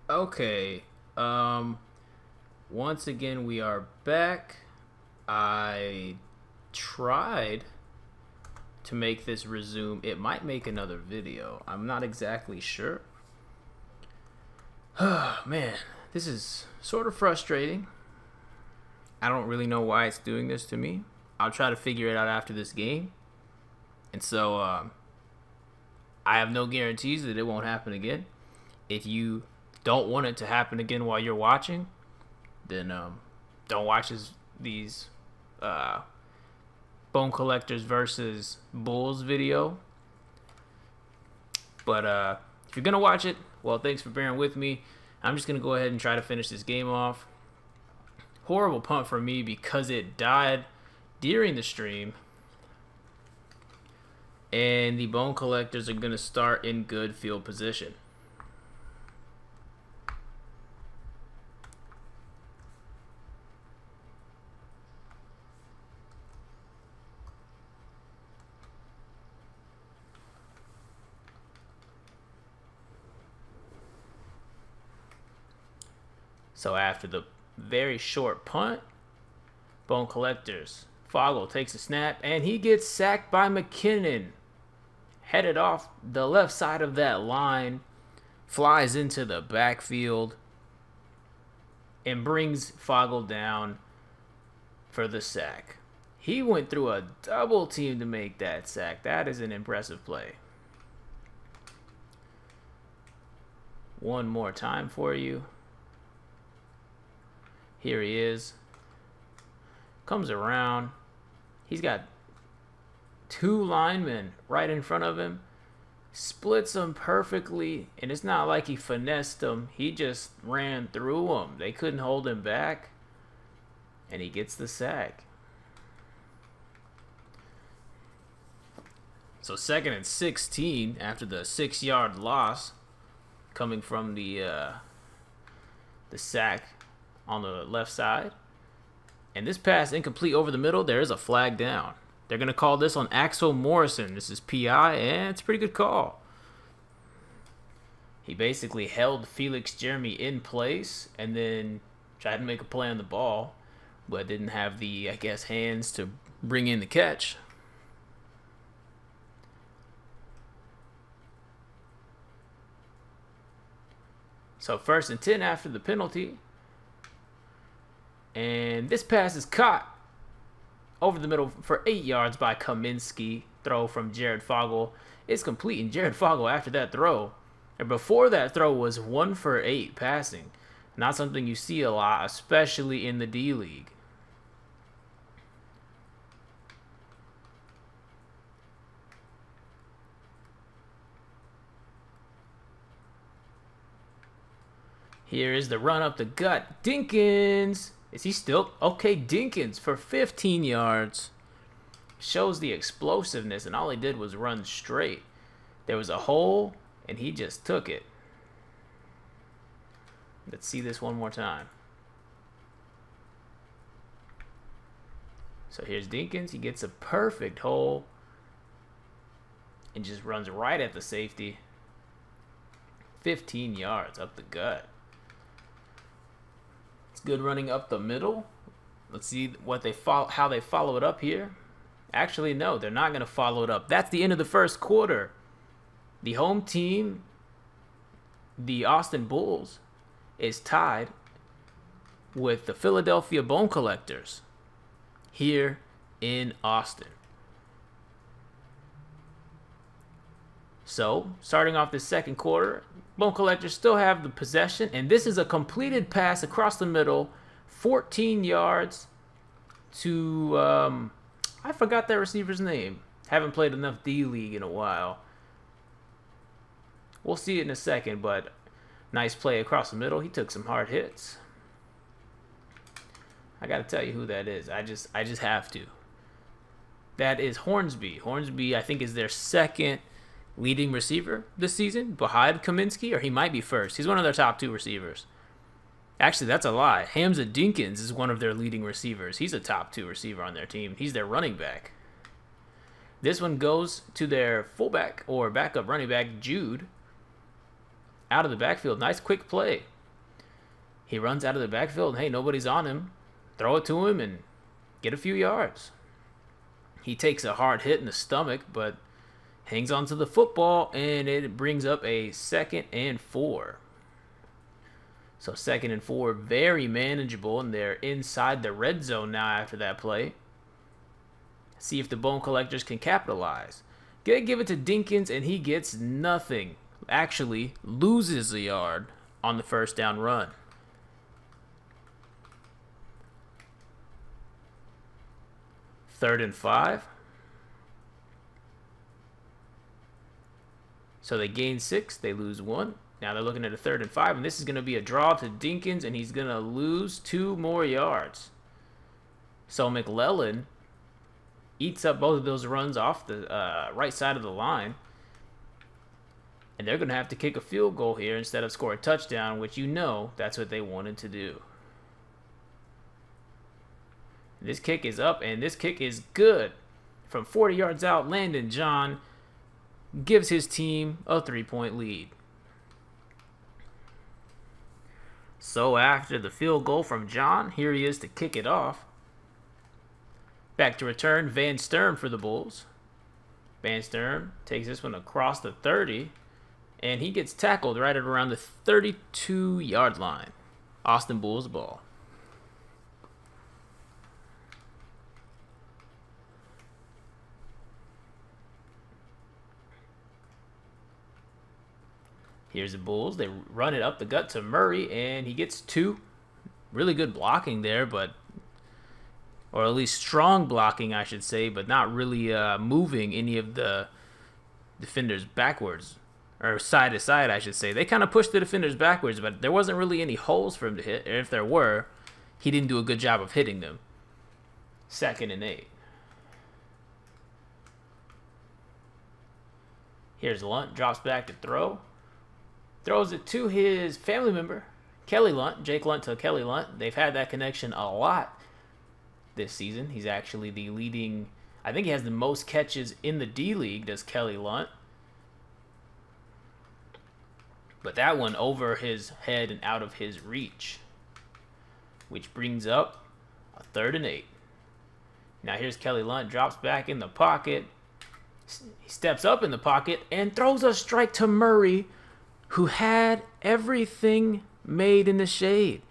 Okay. Um Once again we are back. I tried to make this resume. It might make another video. I'm not exactly sure. Man, this is sort of frustrating. I don't really know why it's doing this to me. I'll try to figure it out after this game. And so I have no guarantees that it won't happen again. If you don't want it to happen again while you're watching, then don't watch these uh, Bone Collectors versus Bulls video. But if you're gonna watch it, well, thanks for bearing with me. I'm just gonna go ahead and try to finish this game off. Horrible punt for me because it died during the stream. And the Bone Collectors are gonna start in good field position. So after the very short punt, Bone Collectors, Fogel takes a snap, and he gets sacked by McKinnon. Headed off the left side of that line, flies into the backfield, and brings Fogel down for the sack. He went through a double team to make that sack. That is an impressive play. One more time for you. Here he is. Comes around. He's got two linemen right in front of him. Splits them perfectly. And it's not like he finessed them. He just ran through them. They couldn't hold him back. And he gets the sack. So 2nd and 16 after the 6-yard loss coming from the sack on the left side. And this pass incomplete over the middle. There is a flag down. They're going to call this on Axel Morrison. This is PI, and it's a pretty good call. He basically held Felix Jeremy in place and then tried to make a play on the ball, but didn't have the, I guess, hands to bring in the catch. So 1st and 10 after the penalty. And this pass is caught over the middle for 8 yards by Kaminsky. Throw from Jared Fogel is complete. And Jared Fogel, after that throw, or before that throw, was 1 for 8 passing. Not something you see a lot, especially in the D-League. Here is the run up the gut. Dinkins. Is he still? Okay, Dinkins for 15 yards. Shows the explosiveness, and all he did was run straight. There was a hole, and he just took it. Let's see this one more time. So here's Dinkins. He gets a perfect hole and just runs right at the safety. 15 yards up the gut. It's good running up the middle. Let's see what they how they follow it up here. Actually, no, they're not going to follow it up. That's the end of the first quarter. The home team, the Austin Bulls, is tied with the Philadelphia Bone Collectors here in Austin. So, starting off the second quarter, Bone Collectors still have the possession, and this is a completed pass across the middle, 14 yards to, I forgot that receiver's name. Haven't played enough D-League in a while. We'll see it in a second, but nice play across the middle. He took some hard hits. I got to tell you who that is. I just have to. That is Hornsby. Hornsby, I think, is their second leading receiver this season behind Kaminsky, or he might be first. He's one of their top 2 receivers. Actually, that's a lie. Hamza Dinkins is one of their leading receivers. He's a top 2 receiver on their team. He's their running back. This one goes to their fullback or backup running back, Jude, out of the backfield. Nice quick play. He runs out of the backfield, and hey, nobody's on him. Throw it to him and get a few yards. He takes a hard hit in the stomach, but hangs onto the football, and it brings up a 2nd and 4. So 2nd and 4, very manageable, and they're inside the red zone now after that play. See if the Bone Collectors can capitalize. Give it to Dinkins, and he gets nothing. Actually, loses a yard on the first down run. Third and 5. So they gain 6, they lose 1. Now they're looking at a 3rd and 5, and this is going to be a draw to Dinkins, and he's going to lose 2 more yards. So McClellan eats up both of those runs off the right side of the line. And they're going to have to kick a field goal here instead of score a touchdown, which you know that's what they wanted to do. This kick is up, and this kick is good. From 40 yards out, Landon John gives his team a 3-point lead. So after the field goal from John, here he is to kick it off. Back to return, Van Stern for the Bulls. Van Stern takes this one across the 30, and he gets tackled right at around the 32-yard line. Austin Bulls ball. Here's the Bulls. They run it up the gut to Murray, and he gets 2. Really good blocking there, but or at least strong blocking, I should say, but not really moving any of the defenders backwards, or side to side, I should say. They kind of pushed the defenders backwards, but there wasn't really any holes for him to hit. If there were, he didn't do a good job of hitting them. 2nd and 8. Here's Lunt, drops back to throw. Throws it to his family member, Kelly Lunt. Jake Lunt to Kelly Lunt. They've had that connection a lot this season. He's actually the leading, I think he has the most catches in the D-League, does Kelly Lunt. But that one over his head and out of his reach, which brings up a 3rd and 8. Now here's Kelly Lunt, drops back in the pocket. He steps up in the pocket and throws a strike to Murray, who had everything made in the shade.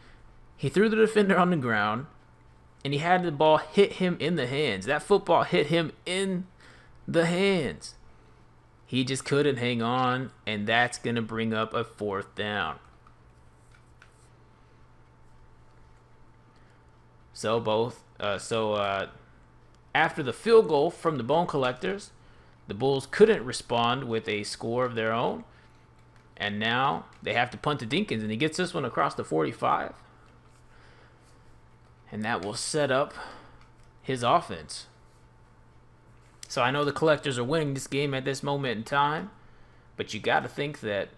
He threw the defender on the ground, and he had the ball hit him in the hands. That football hit him in the hands. He just couldn't hang on, and that's going to bring up a 4th down. After the field goal from the Bone Collectors, the Bulls couldn't respond with a score of their own. And now they have to punt to Dinkins, and he gets this one across the 45. And that will set up his offense. So I know the Collectors are winning this game at this moment in time, but you got to think that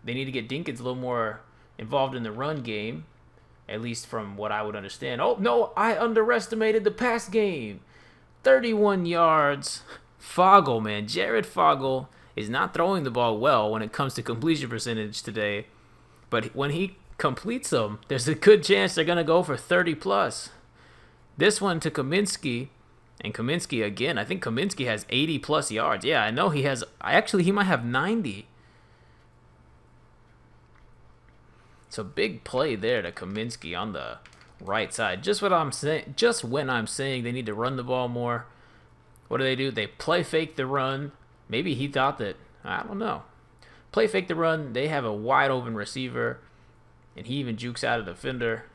they need to get Dinkins a little more involved in the run game, at least from what I would understand. Oh, no, I underestimated the pass game. 31 yards. Fogel, man. Jared Fogel is not throwing the ball well when it comes to completion percentage today. But when he completes them, there's a good chance they're going to go for 30 plus. This one to Kaminsky. And Kaminsky again, I think Kaminsky has 80 plus yards. Yeah, I know he has, actually he might have 90. So big play there to Kaminsky on the right side. Just what I'm saying, just when I'm saying they need to run the ball more. What do? They play fake the run. Maybe he thought that, I don't know. Play fake the run. They have a wide open receiver, and he even jukes out a defender.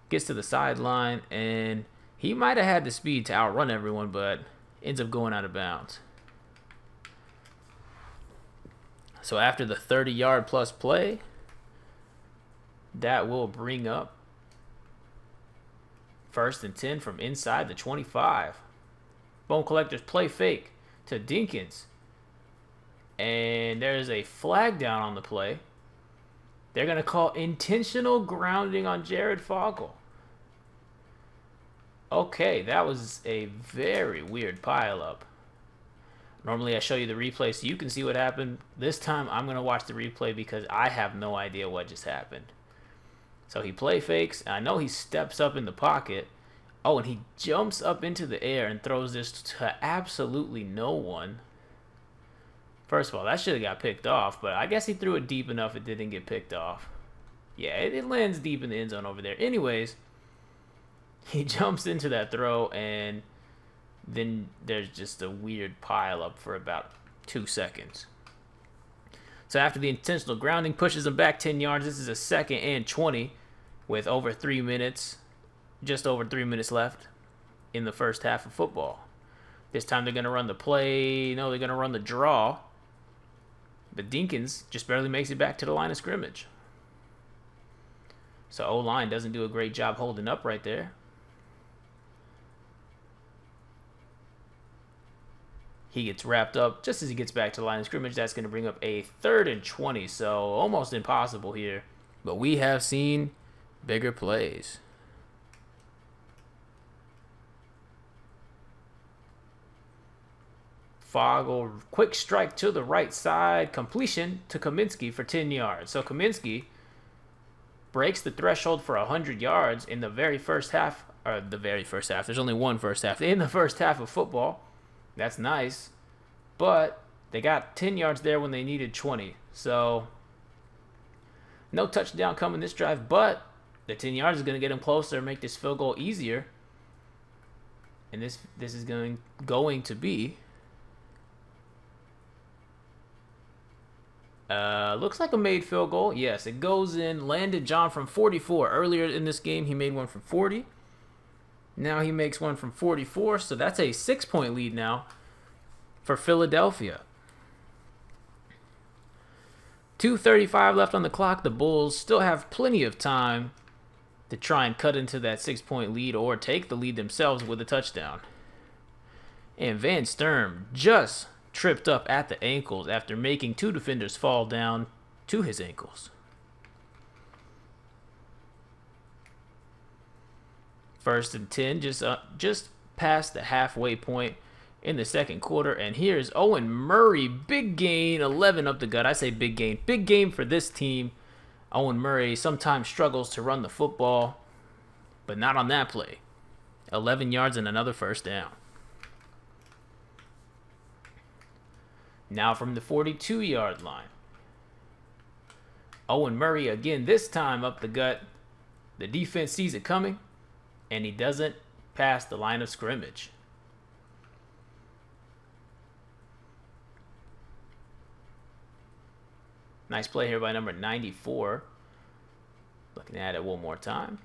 Gets to the sideline, and he might have had the speed to outrun everyone, but ends up going out of bounds. So after the 30-yard plus play, that will bring up 1st and 10 from inside the 25. Bone Collectors play fake to Dinkins. And there's a flag down on the play. They're going to call intentional grounding on Jared Fogel. Okay, that was a very weird pileup. Normally I show you the replay so you can see what happened. This time I'm going to watch the replay because I have no idea what just happened. So he play fakes. I know he steps up in the pocket. Oh, and he jumps up into the air and throws this to absolutely no one. First of all, that should have got picked off, but I guess he threw it deep enough it didn't get picked off. Yeah, it lands deep in the end zone over there. Anyways, he jumps into that throw, and then there's just a weird pile up for about 2 seconds. So after the intentional grounding pushes him back 10 yards, this is a 2nd and 20 with over 3 minutes, just over 3 minutes left in the first half of football. This time they're going to run the play. No, they're going to run the draw. But Dinkins just barely makes it back to the line of scrimmage. So O-line doesn't do a great job holding up right there. He gets wrapped up just as he gets back to the line of scrimmage. That's going to bring up a 3rd and 20. So almost impossible here. But we have seen bigger plays. Fogel, quick strike to the right side. Completion to Kaminsky for 10 yards. So Kaminsky breaks the threshold for 100 yards in the very first half. Or the very first half. There's only one first half. In the first half of football. That's nice. But they got 10 yards there when they needed 20. So no touchdown coming this drive. But the 10 yards is going to get them closer and make this field goal easier. And this is going to be... looks like a made field goal. Yes, it goes in. Landon John from 44. Earlier in this game, he made one from 40. Now he makes one from 44. So that's a 6-point lead now for Philadelphia. 2:35 left on the clock. The Bulls still have plenty of time to try and cut into that 6-point lead or take the lead themselves with a touchdown. And Van Sturm just tripped up at the ankles after making 2 defenders fall down to his ankles. First and 10, just past the halfway point in the second quarter. And here's Owen Murray, big gain, 11 up the gut. I say big game for this team. Owen Murray sometimes struggles to run the football, but not on that play. 11 yards and another first down. Now from the 42-yard line. Owen Murray again, this time up the gut. The defense sees it coming, and he doesn't pass the line of scrimmage. Nice play here by number 94. Looking at it one more time.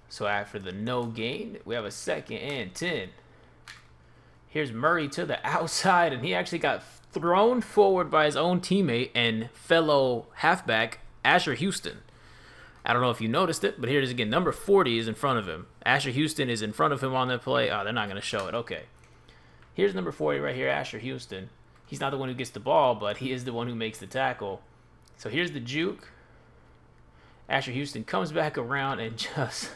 So after the no gain, we have a 2nd and 10. Here's Murray to the outside, and he actually got thrown forward by his own teammate and fellow halfback, Asher Houston. I don't know if you noticed it, but here it is again. Number 40 is in front of him. Asher Houston is in front of him on that play. Oh, they're not going to show it. Okay. Here's number 40 right here, Asher Houston. He's not the one who gets the ball, but he is the one who makes the tackle. So here's the juke. Asher Houston comes back around and just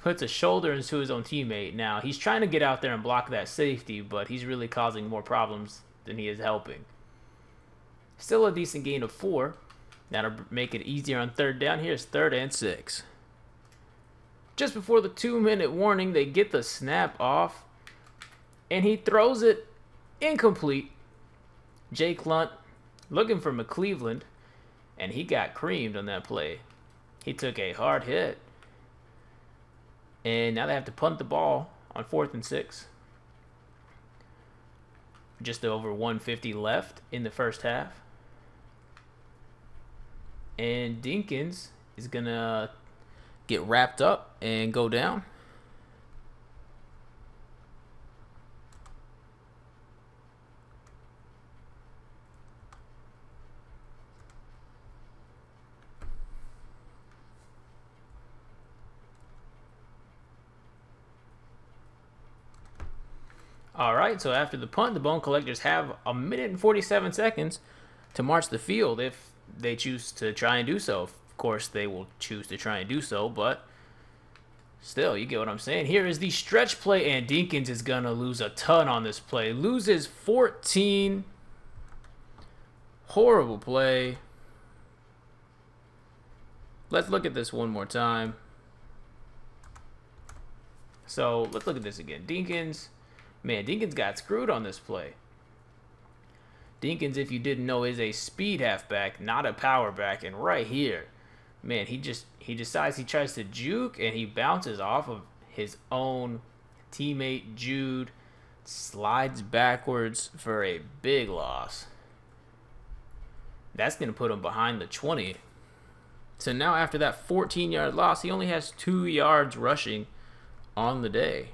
puts a shoulder into his own teammate. Now, he's trying to get out there and block that safety, but he's really causing more problems than he is helping. Still a decent gain of 4. That'll make it easier on 3rd down. Here's 3rd and 6. Just before the 2-minute warning, they get the snap off, and he throws it incomplete. Jake Lunt looking for McClelland, and he got creamed on that play. He took a hard hit. And now they have to punt the ball on 4th and 6. Just over 150 left in the first half. And Dinkins is going to get wrapped up and go down. All right, so after the punt, the Bone Collectors have 1 minute and 47 seconds to march the field if they choose to try and do so. Of course, they will choose to try and do so, but still, you get what I'm saying. Here is the stretch play, and Dinkins is going to lose a ton on this play. Loses 14. Horrible play. Let's look at this one more time. So let's look at this again. Dinkins, man, Dinkins got screwed on this play. Dinkins, if you didn't know, is a speed halfback, not a power back. And right here, man, he decides he tries to juke and he bounces off of his own teammate Jude, slides backwards for a big loss. That's going to put him behind the 20. So now after that 14-yard loss, he only has 2 yards rushing on the day.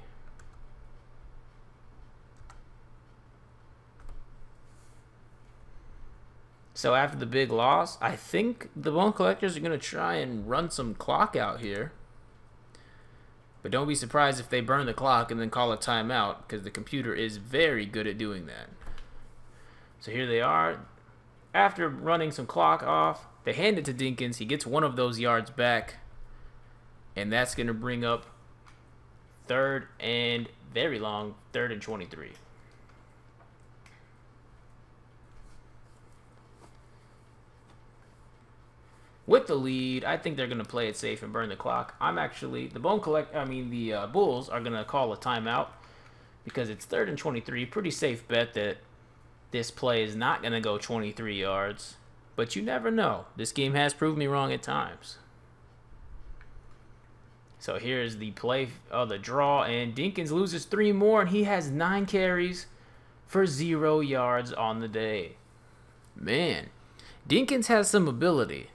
So after the big loss, I think the Bone Collectors are going to try and run some clock out here. But don't be surprised if they burn the clock and then call a timeout, because the computer is very good at doing that. So here they are. After running some clock off, they hand it to Dinkins. He gets 1 of those yards back. And that's going to bring up 3rd and very long, 3rd and 23. With the lead, I think they're going to play it safe and burn the clock. The Bulls are going to call a timeout because it's 3rd and 23. Pretty safe bet that this play is not going to go 23 yards. But you never know. This game has proved me wrong at times. So here's the play of the draw, and Dinkins loses 3 more, and he has 9 carries for 0 yards on the day. Man, Dinkins has some ability.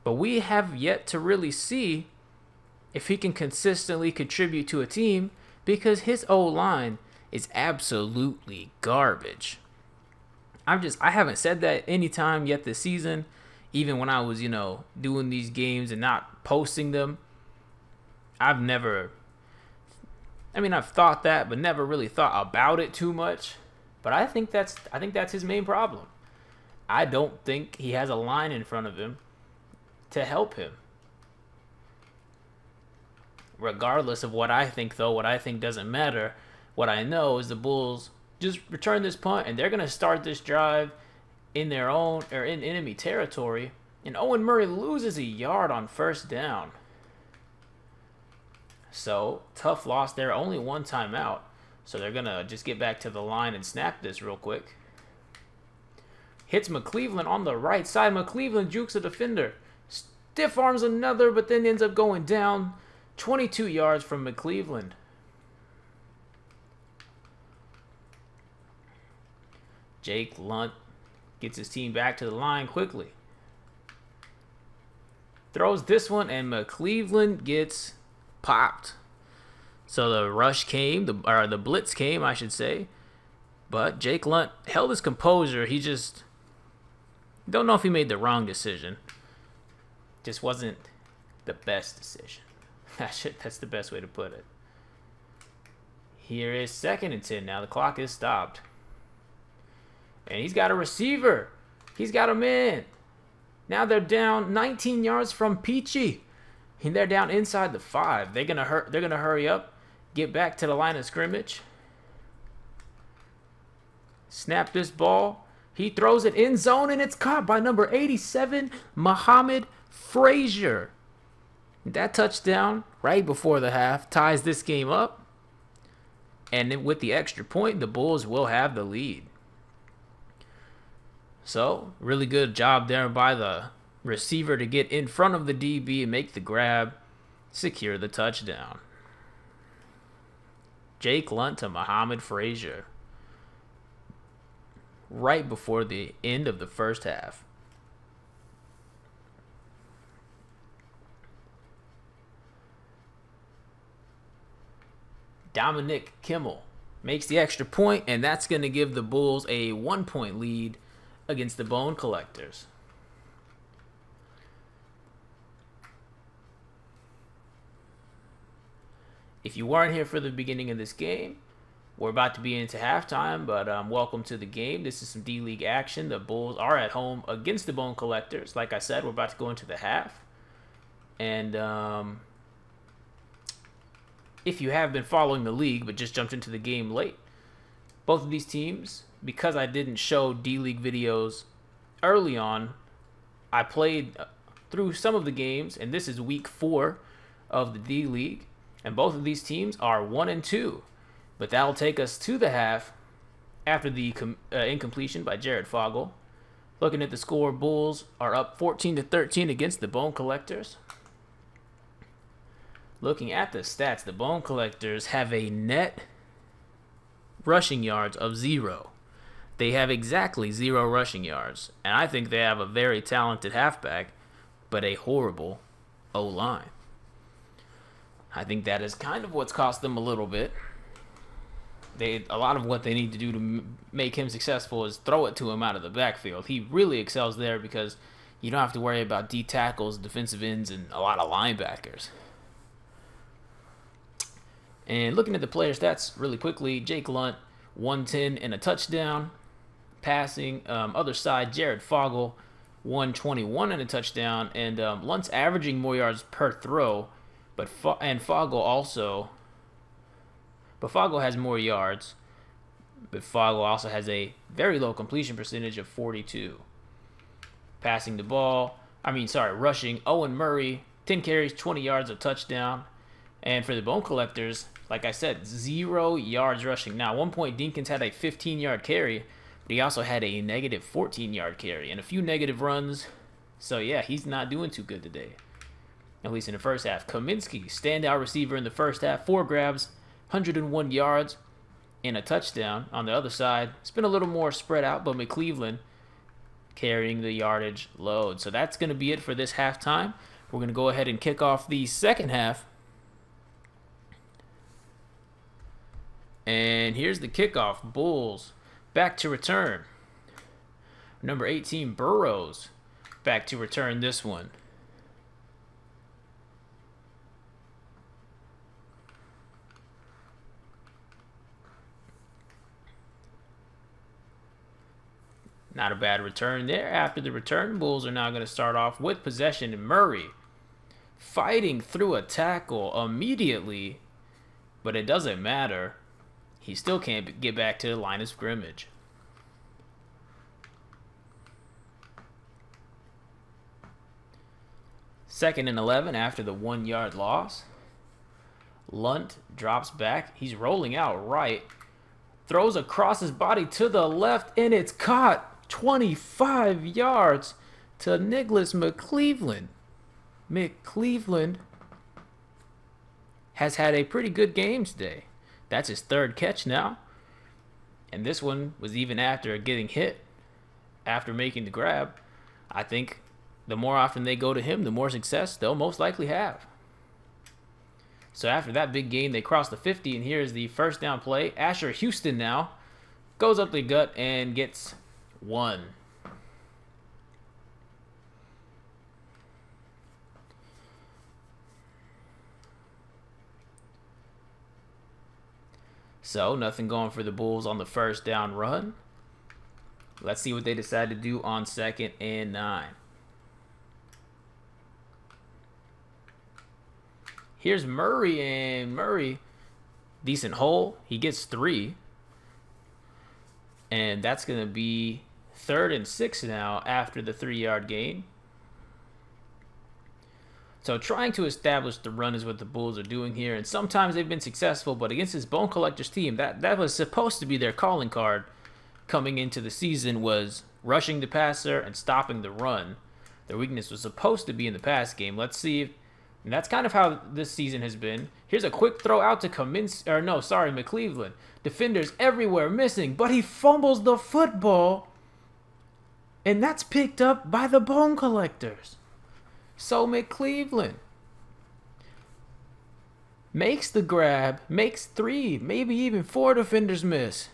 But we have yet to really see if he can consistently contribute to a team because his O-line is absolutely garbage. I haven't said that any time yet this season, even when I was, doing these games and not posting them. I've thought that, but never really thought about it too much. But I think that's his main problem. I don't think he has a line in front of him to help him. Regardless of what I think, though, what I think doesn't matter. What I know is the Bulls just return this punt, and they're going to start this drive in their own or in enemy territory. And Owen Murray loses a yard on 1st down. So, tough loss there. Only 1 timeout. So they're going to just get back to the line and snap this real quick. Hits McCleveland on the right side. McCleveland jukes a defender. Stiff arms another, but then ends up going down 22 yards from McCleveland. Jake Lunt gets his team back to the line quickly. Throws this one, and McCleveland gets popped. So the rush came, the blitz came, I should say. But Jake Lunt held his composure. He just don't know if he made the wrong decision. Just wasn't the best decision. That's the best way to put it. Here is 2nd and 10. Now the clock is stopped. And he's got a receiver. He's got a man. Now they're down 19 yards from Peachy. And they're down inside the 5. They're gonna hurry up, get back to the line of scrimmage. Snap this ball. He throws it in zone, and it's caught by number 87, Muhammad Frazier. That touchdown right before the half ties this game up. And then with the extra point, the Bulls will have the lead. So, really good job there by the receiver to get in front of the DB and make the grab, secure the touchdown. Jake Lunt to Muhammad Frazier. Right before the end of the 1st half. Dominic Kimmel makes the extra point, and that's going to give the Bulls a 1-point lead against the Bone Collectors. If you weren't here for the beginning of this game, we're about to be into halftime, but welcome to the game. This is some D-League action. The Bulls are at home against the Bone Collectors. Like I said, we're about to go into the half. And if you have been following the league but just jumped into the game late, both of these teams, because I didn't show D-League videos early on, I played through some of the games, and this is week 4 of the D League, and both of these teams are 1-2. But that'll take us to the half after the incompletion by Jared Fogle. Looking at the score, Bulls are up 14-13 against the Bone Collectors. Looking at the stats, the Bone Collectors have a net rushing yards of 0. They have exactly 0 rushing yards. And I think they have a very talented halfback, but a horrible O-line. I think that is kind of what's cost them a little bit. A lot of what they need to do to make him successful is throw it to him out of the backfield. He really excels there because you don't have to worry about D tackles, defensive ends, and a lot of linebackers. And looking at the player stats really quickly, Jake Lunt, 110 and a touchdown. Passing, other side, Jared Fogle, 121 and a touchdown. And Lunt's averaging more yards per throw, but Fogle also... But Fogle has more yards, but Fogle also has a very low completion percentage of 42. Passing the ball, rushing, Owen Murray, 10 carries, 20 yards, a touchdown. And for the Bone Collectors, like I said, 0 yards rushing. Now, at one point, Dinkins had a 15-yard carry, but he also had a negative 14-yard carry and a few negative runs. So, yeah, he's not doing too good today, at least in the first half. Kaminsky, standout receiver in the first half, 4 grabs, 101 yards, and a touchdown. On the other side, it's been a little more spread out, but McCleveland carrying the yardage load. So that's going to be it for this halftime. We're going to go ahead and kick off the second half. And here's the kickoff. Bulls back to return. Number 18, Burrows, back to return this one. Not a bad return there. After the return, Bulls are now going to start off with possession. And Murray fighting through a tackle immediately, but it doesn't matter. He still can't get back to the line of scrimmage. Second and 11 after the 1-yard loss. Lunt drops back. He's rolling out right. Throws across his body to the left, and it's caught. 25 yards to Nicholas McCleveland. McCleveland has had a pretty good game today. That's his 3rd catch now. And this one was even after getting hit, after making the grab. I think the more often they go to him, the more success they'll most likely have. So after that big gain, they cross the 50, and here's the first down play. Asher Houston now goes up the gut and gets 1. So nothing going for the Bulls on the first down run. Let's see what they decide to do on 2nd and 9. Here's Murray, and Murray, decent hole. He gets 3. And that's going to be 3rd and 6 now after the 3-yard gain. So trying to establish the run is what the Bulls are doing here. And sometimes they've been successful, but against this Bone Collectors team, that was supposed to be their calling card coming into the season, was rushing the passer and stopping the run. Their weakness was supposed to be in the pass game. Let's see if... And that's kind of how this season has been. Here's a quick throw out to McCleveland. Defenders everywhere missing, but he fumbles the football. And that's picked up by the Bone Collectors. So McCleveland makes the grab, makes 3, maybe even 4 defenders miss.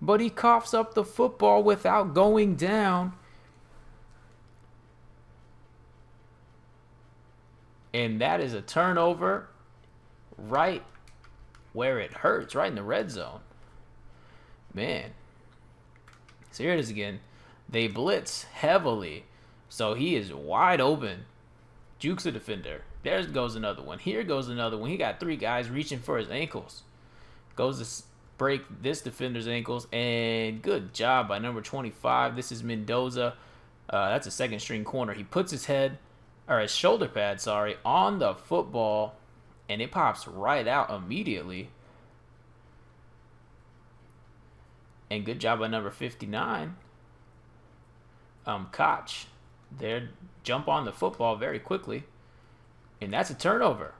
But he coughs up the football without going down. And that is a turnover right where it hurts, right in the red zone. Man. So here it is again. They blitz heavily. So he is wide open. Jukes a defender. There goes another one. Here goes another one. He got 3 guys reaching for his ankles. Goes break this defender's ankles. And good job by number 25. This is Mendoza. That's a second string corner. He puts his head, or his shoulder pad, sorry, on the football, and it pops right out immediately. And good job by number 59. Koch. There, jump on the football very quickly. And that's a turnover.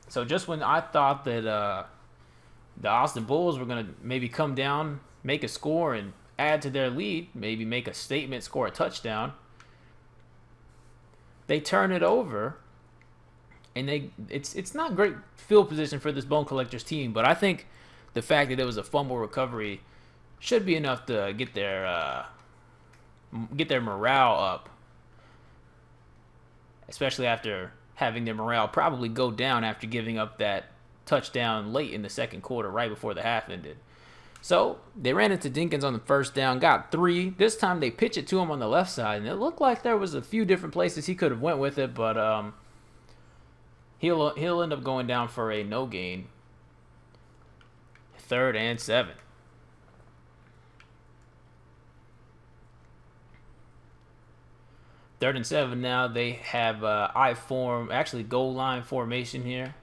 So just when I thought that the Austin Bulls were going to maybe come down, make a score, and add to their lead, maybe make a statement, score a touchdown, they turn it over. And it's not great field position for this Bone Collectors team, but I think the fact that it was a fumble recovery should be enough to get their morale up, especially after having their morale probably go down after giving up that touchdown late in the second quarter, right before the half ended. So they ran into Dinkins on the first down, got 3. This time they pitch it to him on the left side, and it looked like there was a few different places he could have went with it, but he'll end up going down for a no gain. 3rd and 7. Third and 7 now. They have actually goal line formation here.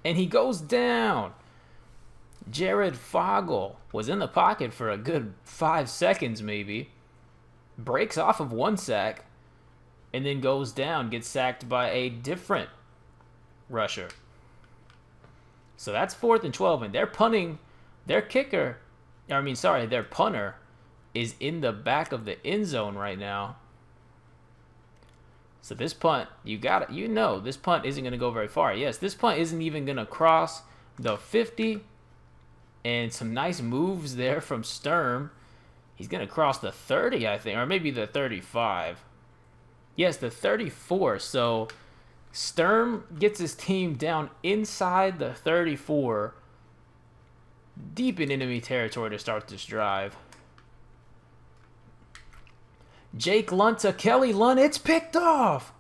And he goes down. Jared Fogle was in the pocket for a good 5 seconds maybe. Breaks off of 1 sack. And then goes down, gets sacked by a different rusher. So that's 4th and 12, and they're punting. Their their punter is in the back of the end zone right now. So this punt, this punt isn't going to go very far. Yes, this punt isn't even going to cross the 50, and some nice moves there from Sturm. He's going to cross the 30, I think, or maybe the 35. Yes, the 34. So Sturm gets his team down inside the 34, deep in enemy territory to start this drive. Jake Lunt to Kelly Lunt. It's picked off.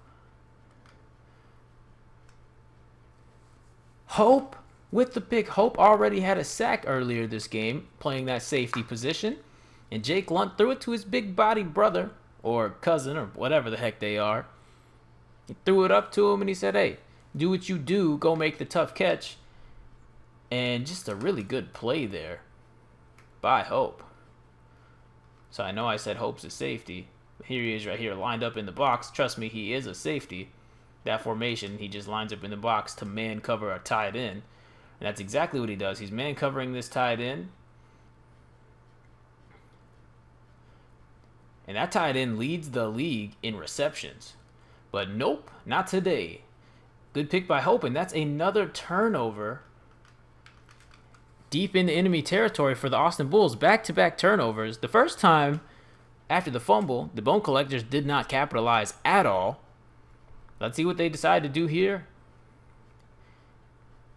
Hope with the pick. Hope already had a sack earlier this game, playing that safety position. And Jake Lunt threw it to his big-bodied brother, or cousin, or whatever the heck they are. He threw it up to him, and he said, hey, do what you do. Go make the tough catch. And just a really good play there by Hope. So I know I said Hope's a safety. Here he is right here, lined up in the box. Trust me, he is a safety. That formation, he just lines up in the box to man cover a tight end. And that's exactly what he does. He's man covering this tight end. And that tight end leads the league in receptions. But nope, not today. Good pick by Hope, and that's another turnover deep into enemy territory for the Austin Bulls. Back-to-back turnovers. The first time after the fumble, the Bone Collectors did not capitalize at all. Let's see what they decide to do here.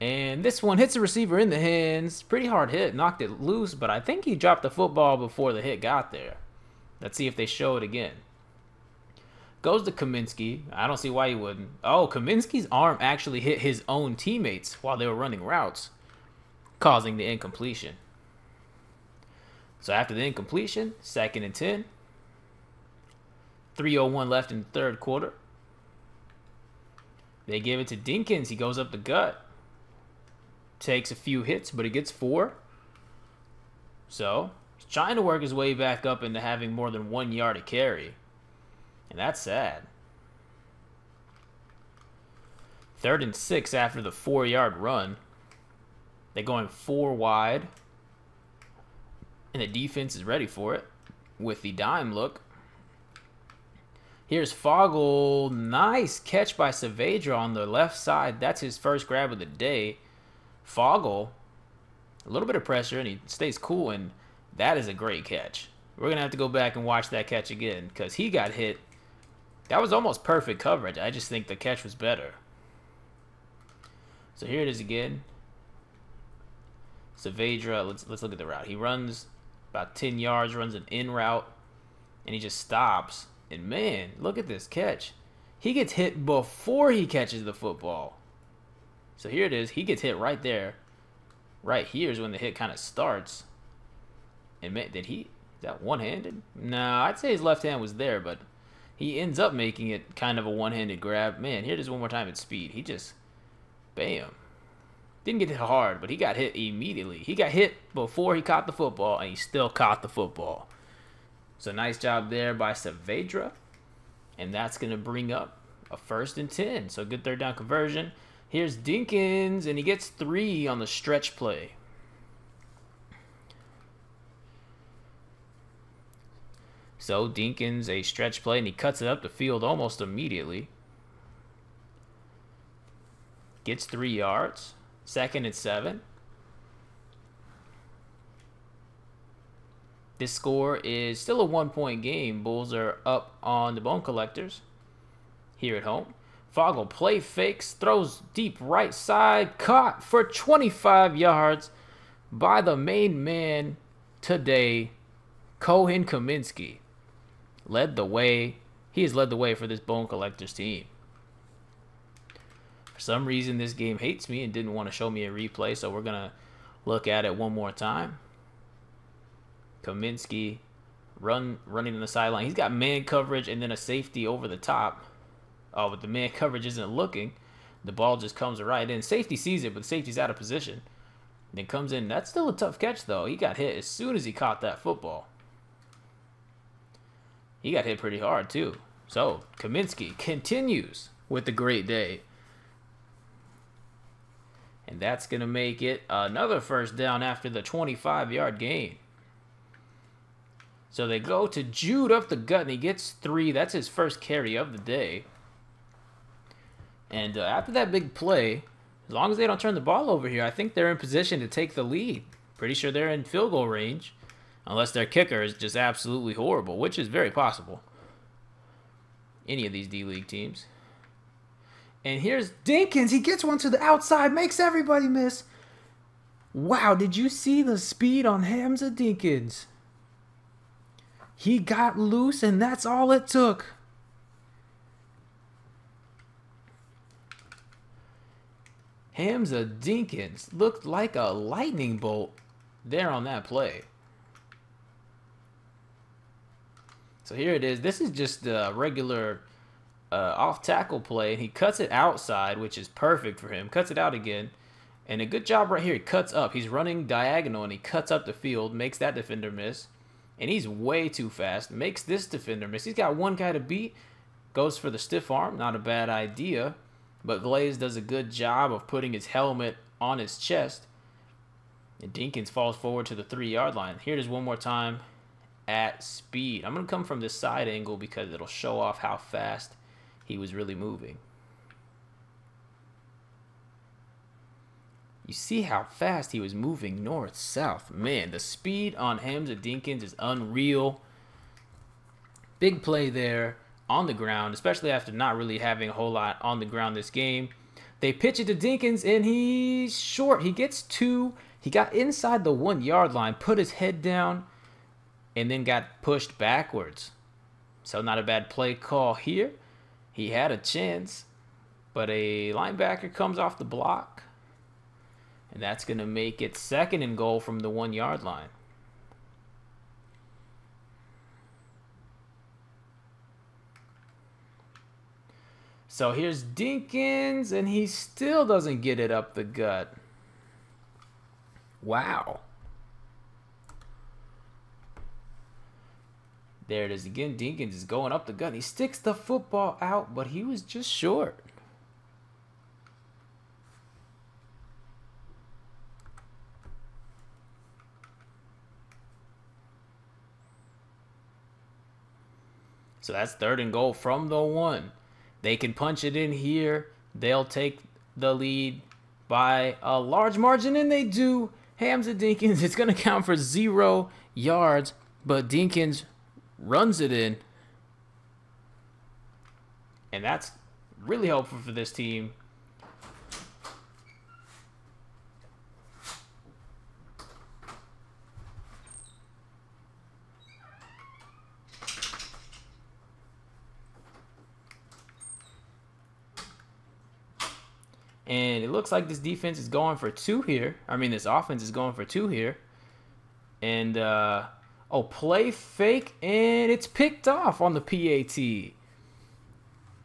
And this one hits the receiver in the hands. Pretty hard hit. Knocked it loose, but I think he dropped the football before the hit got there. Let's see if they show it again. Goes to Kaminsky. I don't see why he wouldn't. Oh, Kaminsky's arm actually hit his own teammates while they were running routes, causing the incompletion. So after the incompletion, 2nd and 10. 3:01 left in the third quarter. They give it to Dinkins. He goes up the gut. Takes a few hits, but he gets 4. So he's trying to work his way back up into having more than 1 yard to carry. And that's sad. 3rd and 6 after the 4-yard run. They're going 4 wide. And the defense is ready for it with the dime look. Here's Fogle. Nice catch by Saavedra on the left side. That's his first grab of the day. Fogle, a little bit of pressure, and he stays cool, and that is a great catch. We're going to have to go back and watch that catch again because he got hit. That was almost perfect coverage. I just think the catch was better. So here it is again. Saavedra, let's look at the route. He runs about 10 yards, runs an in route, and he just stops. And man, look at this catch. He gets hit before he catches the football. So here it is. He gets hit right there. Right here is when the hit kind of starts. And did he? Is that one-handed? No, I'd say his left hand was there, but he ends up making it kind of a one-handed grab. Man, here it is one more time at speed. He just, bam. Didn't get hit hard, but he got hit immediately. He got hit before he caught the football, and he still caught the football. So nice job there by Saavedra. And that's going to bring up a 1st and 10. So good third down conversion. Here's Dinkins, and he gets 3 on the stretch play. So Dinkins, a stretch play, and he cuts it up the field almost immediately. Gets 3 yards. 2nd and 7. This score is still a 1-point game. Bulls are up on the Bone Collectors here at home. Fogel play fakes, throws deep right side, caught for 25 yards by the main man today, Cohen Kaminsky. Led the way. He has led the way for this Bone Collectors team. For some reason, this game hates me and didn't want to show me a replay, so we're going to look at it one more time. Kaminsky running on the sideline. He's got man coverage and then a safety over the top. Oh, but the man coverage isn't looking. The ball just comes right in. Safety sees it, but the safety's out of position. Then comes in. That's still a tough catch, though. He got hit as soon as he caught that football. He got hit pretty hard, too. So, Kaminsky continues with the great day. And that's going to make it another 1st down after the 25-yard gain. So they go to Jude up the gut, and he gets 3. That's his 1st carry of the day. And after that big play, as long as they don't turn the ball over here, I think they're in position to take the lead. Pretty sure they're in field goal range, unless their kicker is just absolutely horrible, which is very possible. Any of these D-League teams. And here's Dinkins. He gets one to the outside, makes everybody miss. Wow, did you see the speed on Hamza Dinkins? He got loose, and that's all it took. Hamza Dinkins looked like a lightning bolt there on that play. So here it is. This is just a regular off-tackle play. And he cuts it outside, which is perfect for him. Cuts it out again. And a good job right here. He cuts up. He's running diagonal, and he cuts up the field. Makes that defender miss. And he's way too fast. Makes this defender miss. He's got one guy to beat. Goes for the stiff arm. Not a bad idea. But Glaze does a good job of putting his helmet on his chest. And Dinkins falls forward to the 3-yard line. Here it is one more time at speed. I'm going to come from this side angle because it'll show off how fast he was really moving. You see how fast he was moving north-south. Man, the speed on Hamza Dinkins is unreal. Big play there on the ground, especially after not really having a whole lot on the ground this game. They pitch it to Dinkins, and he's short. He gets 2. He got inside the 1-yard line, put his head down, and then got pushed backwards. So not a bad play call here. He had a chance, but a linebacker comes off the block, and that's going to make it 2nd and goal from the 1-yard line. So here's Dinkins, and he still doesn't get it up the gut. Wow. There it is again. Dinkins is going up the gut. He sticks the football out, but he was just short. So that's 3rd and goal from the 1. They can punch it in here. They'll take the lead by a large margin, and they do. Hamza Dinkins, it's going to count for 0 yards, but Dinkins runs it in. And that's really helpful for this team. And it looks like this defense is going for two here. I mean, this offense is going for two here. And, oh, play fake, and it's picked off on the PAT.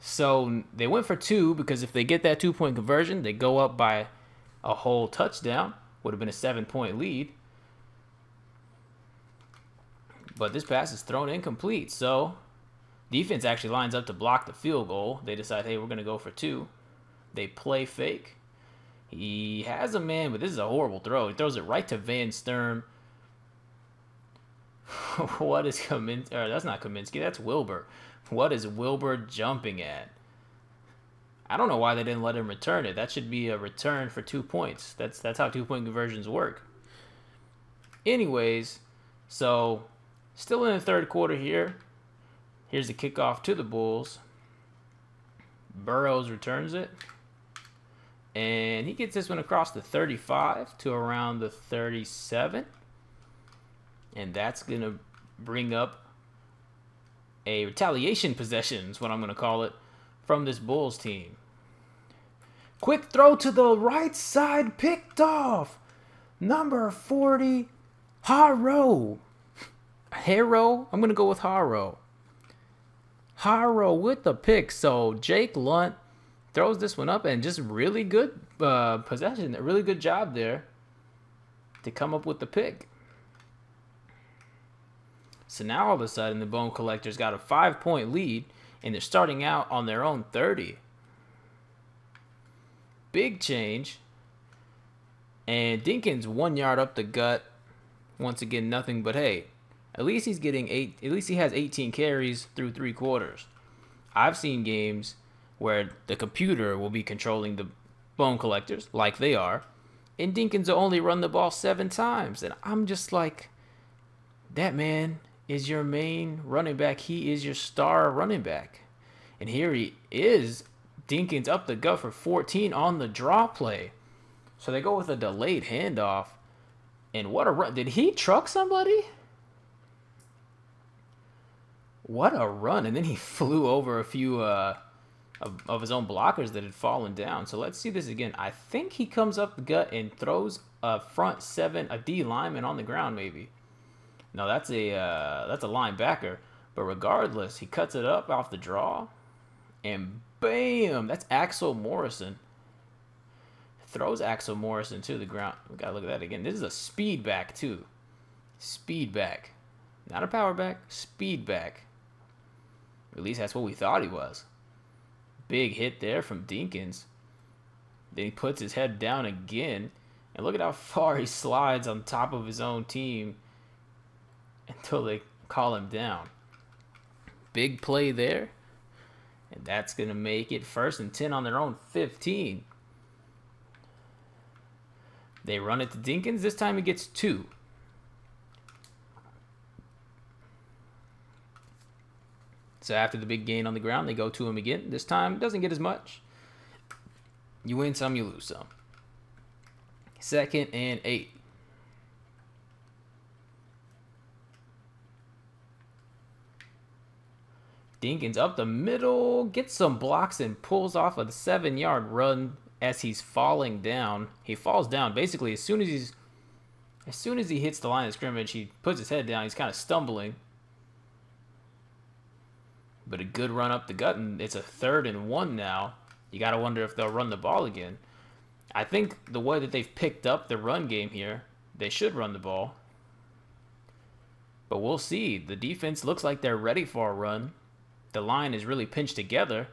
So they went for two because if they get that 2-point conversion, they go up by a whole touchdown. Would have been a 7-point lead. But this pass is thrown incomplete. So defense actually lines up to block the field goal. They decide, hey, we're going to go for two. They play fake. He has a man, but this is a horrible throw. He throws it right to Van Sturm. What is Kaminsky? That's not Kaminsky. That's Wilbur. What is Wilbur jumping at? I don't know why they didn't let him return it. That should be a return for 2 points. That's how 2-point conversions work. Anyways, so still in the third quarter here. Here's the kickoff to the Bulls. Burrows returns it. And he gets this one across the 35 to around the 37. And that's going to bring up a retaliation possession, is what I'm going to call it, from this Bulls team. Quick throw to the right side, picked off. Number 40, Haro. Haro? I'm going to go with Haro. Haro with the pick. So Jake Lunt throws this one up, and just really good possession. A really good job there to come up with the pick. So now all of a sudden the Bone Collectors got a 5-point lead, and they're starting out on their own 30. Big change. And Dinkins 1 yard up the gut. Once again, nothing but hey. At least he's getting at least he has 18 carries through 3 quarters. I've seen games where the computer will be controlling the Bone Collectors like they are, and Dinkins will only run the ball 7 times. And I'm just like, that man is your main running back. He is your star running back. And here he is, Dinkins up the gut for 14 on the draw play. So they go with a delayed handoff. And what a run. Did he truck somebody? What a run. And then he flew over a few of his own blockers that had fallen down. So let's see this again. I think he comes up the gut and throws a front 7, a D lineman on the ground maybe. No, that's a linebacker. But regardless, he cuts it up off the draw. And bam! That's Axel Morrison. Throws Axel Morrison to the ground. We gotta look at that again. This is a speed back too. Speed back. Not a power back. Speed back. At least that's what we thought he was. Big hit there from Dinkins. Then he puts his head down again. And look at how far he slides on top of his own team until they call him down. Big play there. And that's going to make it 1st and 10 on their own 15. They run it to Dinkins. This time he gets 2. So after the big gain on the ground, they go to him again. This time, doesn't get as much. You win some, you lose some. 2nd and 8. Dinkins up the middle, gets some blocks and pulls off a 7-yard run as he's falling down. He falls down basically as soon as he hits the line of scrimmage. He puts his head down. He's kind of stumbling. But a good run up the gut, and it's a 3rd and 1 now. You got to wonder if they'll run the ball again. I think the way that they've picked up the run game here, they should run the ball. But we'll see. The defense looks like they're ready for a run. The line is really pinched together.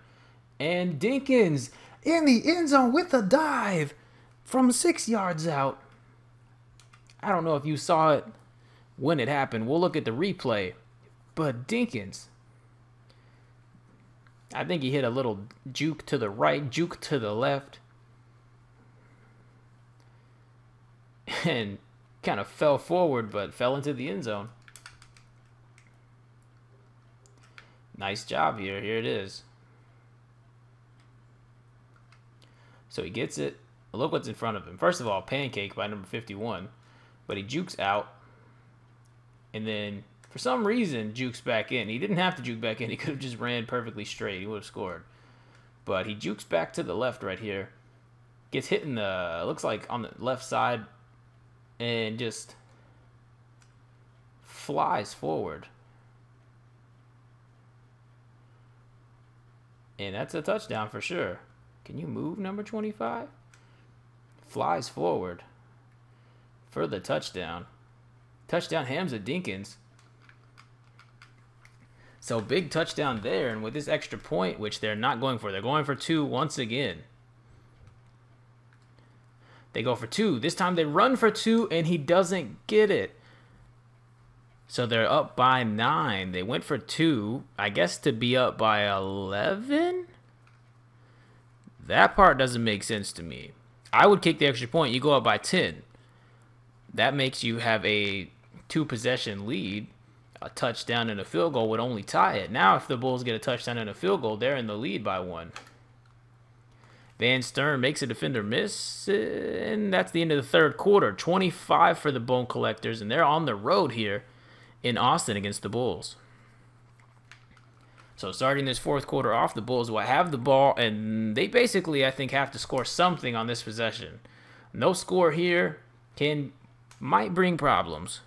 And Dinkins in the end zone with a dive from 6 yards out. I don't know if you saw it when it happened. We'll look at the replay. But Dinkins, I think he hit a little juke to the right, juke to the left. And kind of fell forward, but fell into the end zone. Nice job here. Here it is. So he gets it. Look what's in front of him. First of all, pancake by number 51. But he jukes out. And then, for some reason, jukes back in. He didn't have to juke back in. He could have just ran perfectly straight. He would have scored. But he jukes back to the left right here. Gets hit in the, looks like on the left side, and just flies forward. And that's a touchdown for sure. Can you move, number 25? Flies forward for the touchdown. Touchdown Hamza Dinkins. So big touchdown there, and with this extra point, which they're not going for. They're going for 2 once again. They go for 2. This time they run for 2, and he doesn't get it. So they're up by 9. They went for 2, I guess, to be up by 11? That part doesn't make sense to me. I would kick the extra point. You go up by 10. That makes you have a 2-possession lead. A touchdown and a field goal would only tie it. Now, if the Bulls get a touchdown and a field goal, they're in the lead by 1. Van Stern makes a defender miss, and that's the end of the third quarter. 25 for the Bone Collectors, and they're on the road here in Austin against the Bulls. So starting this fourth quarter off, the Bulls will have the ball, and they basically, I think, have to score something on this possession. No score here might bring problems.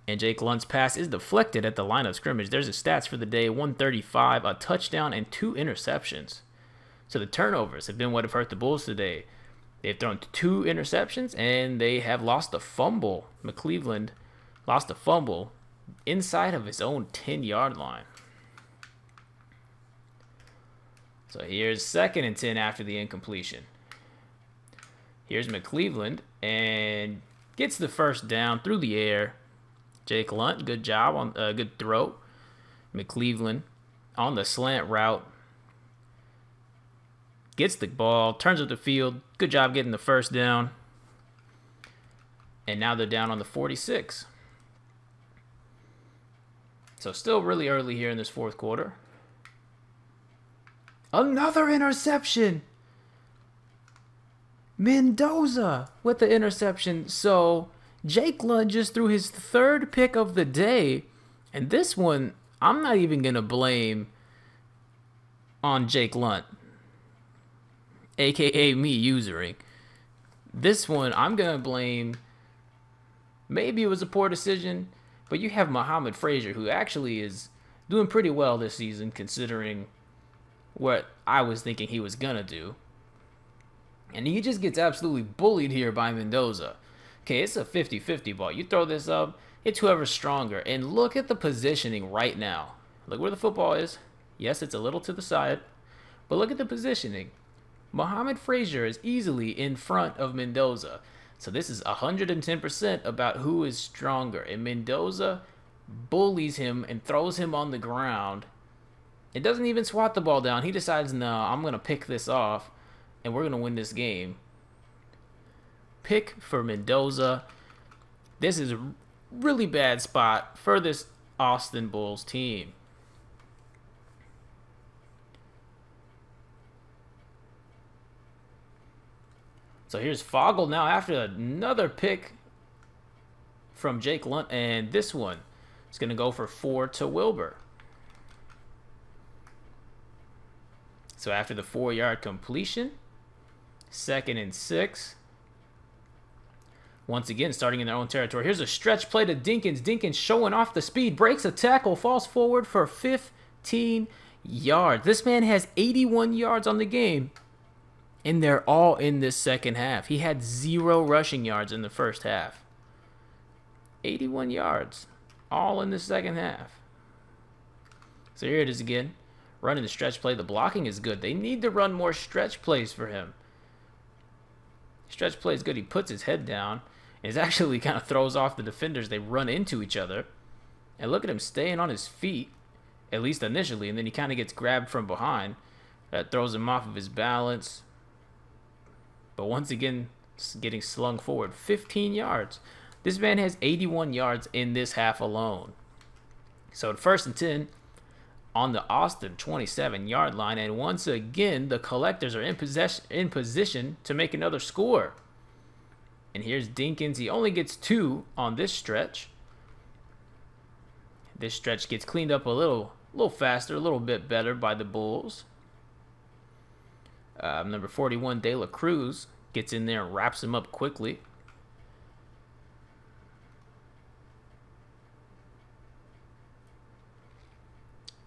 And Jake Lunt's pass is deflected at the line of scrimmage. There's his stats for the day: 135, a touchdown, and 2 interceptions. So the turnovers have been what have hurt the Bulls today. They've thrown 2 interceptions, and they have lost a fumble. McCleveland lost a fumble inside of his own 10-yard line. So here's 2nd and 10 after the incompletion. Here's McCleveland, and gets the first down through the air. Jake Lunt, good job on good throw. McCleveland on the slant route. Gets the ball, turns up the field. Good job getting the first down. And now they're down on the 46. So still really early here in this fourth quarter. Another interception. Mendoza with the interception. So Jake Lunt just threw his 3rd pick of the day. And this one, I'm not even going to blame on Jake Lunt, a.k.a. me usering. This one, I'm going to blame, maybe it was a poor decision, but you have Muhammad Frazier, who actually is doing pretty well this season, considering what I was thinking he was going to do. And he just gets absolutely bullied here by Mendoza. Okay, it's a 50-50 ball. You throw this up, it's whoever's stronger. And look at the positioning right now. Look where the football is. Yes, it's a little to the side, but look at the positioning. Muhammad Frazier is easily in front of Mendoza. So this is 110% about who is stronger. And Mendoza bullies him and throws him on the ground. It doesn't even swat the ball down. He decides, no, I'm going to pick this off, and we're going to win this game. Pick for Mendoza. This is a really bad spot for this Austin Bulls team. So here's Fogel now after another pick from Jake Lunt, and this one is going to go for 4 to Wilbur. So after the 4-yard completion, 2nd and 6. Once again, starting in their own territory. Here's a stretch play to Dinkins. Dinkins showing off the speed, breaks a tackle, falls forward for 15 yards. This man has 81 yards on the game, and they're all in this second half. He had 0 rushing yards in the first half. 81 yards, all in the second half. So here it is again, running the stretch play. The blocking is good. They need to run more stretch plays for him. Stretch play is good. He puts his head down. It actually kind of throws off the defenders. They run into each other. And look at him staying on his feet, at least initially, and then he kind of gets grabbed from behind. That throws him off of his balance. But once again, getting slung forward. 15 yards. This man has 81 yards in this half alone. So at 1st and 10 on the Austin 27-yard line. And once again, the Collectors are in position to make another score. And here's Dinkins. He only gets 2 on this stretch. This stretch gets cleaned up a little faster, a little bit better by the Bulls. Number 41, De La Cruz, gets in there and wraps him up quickly.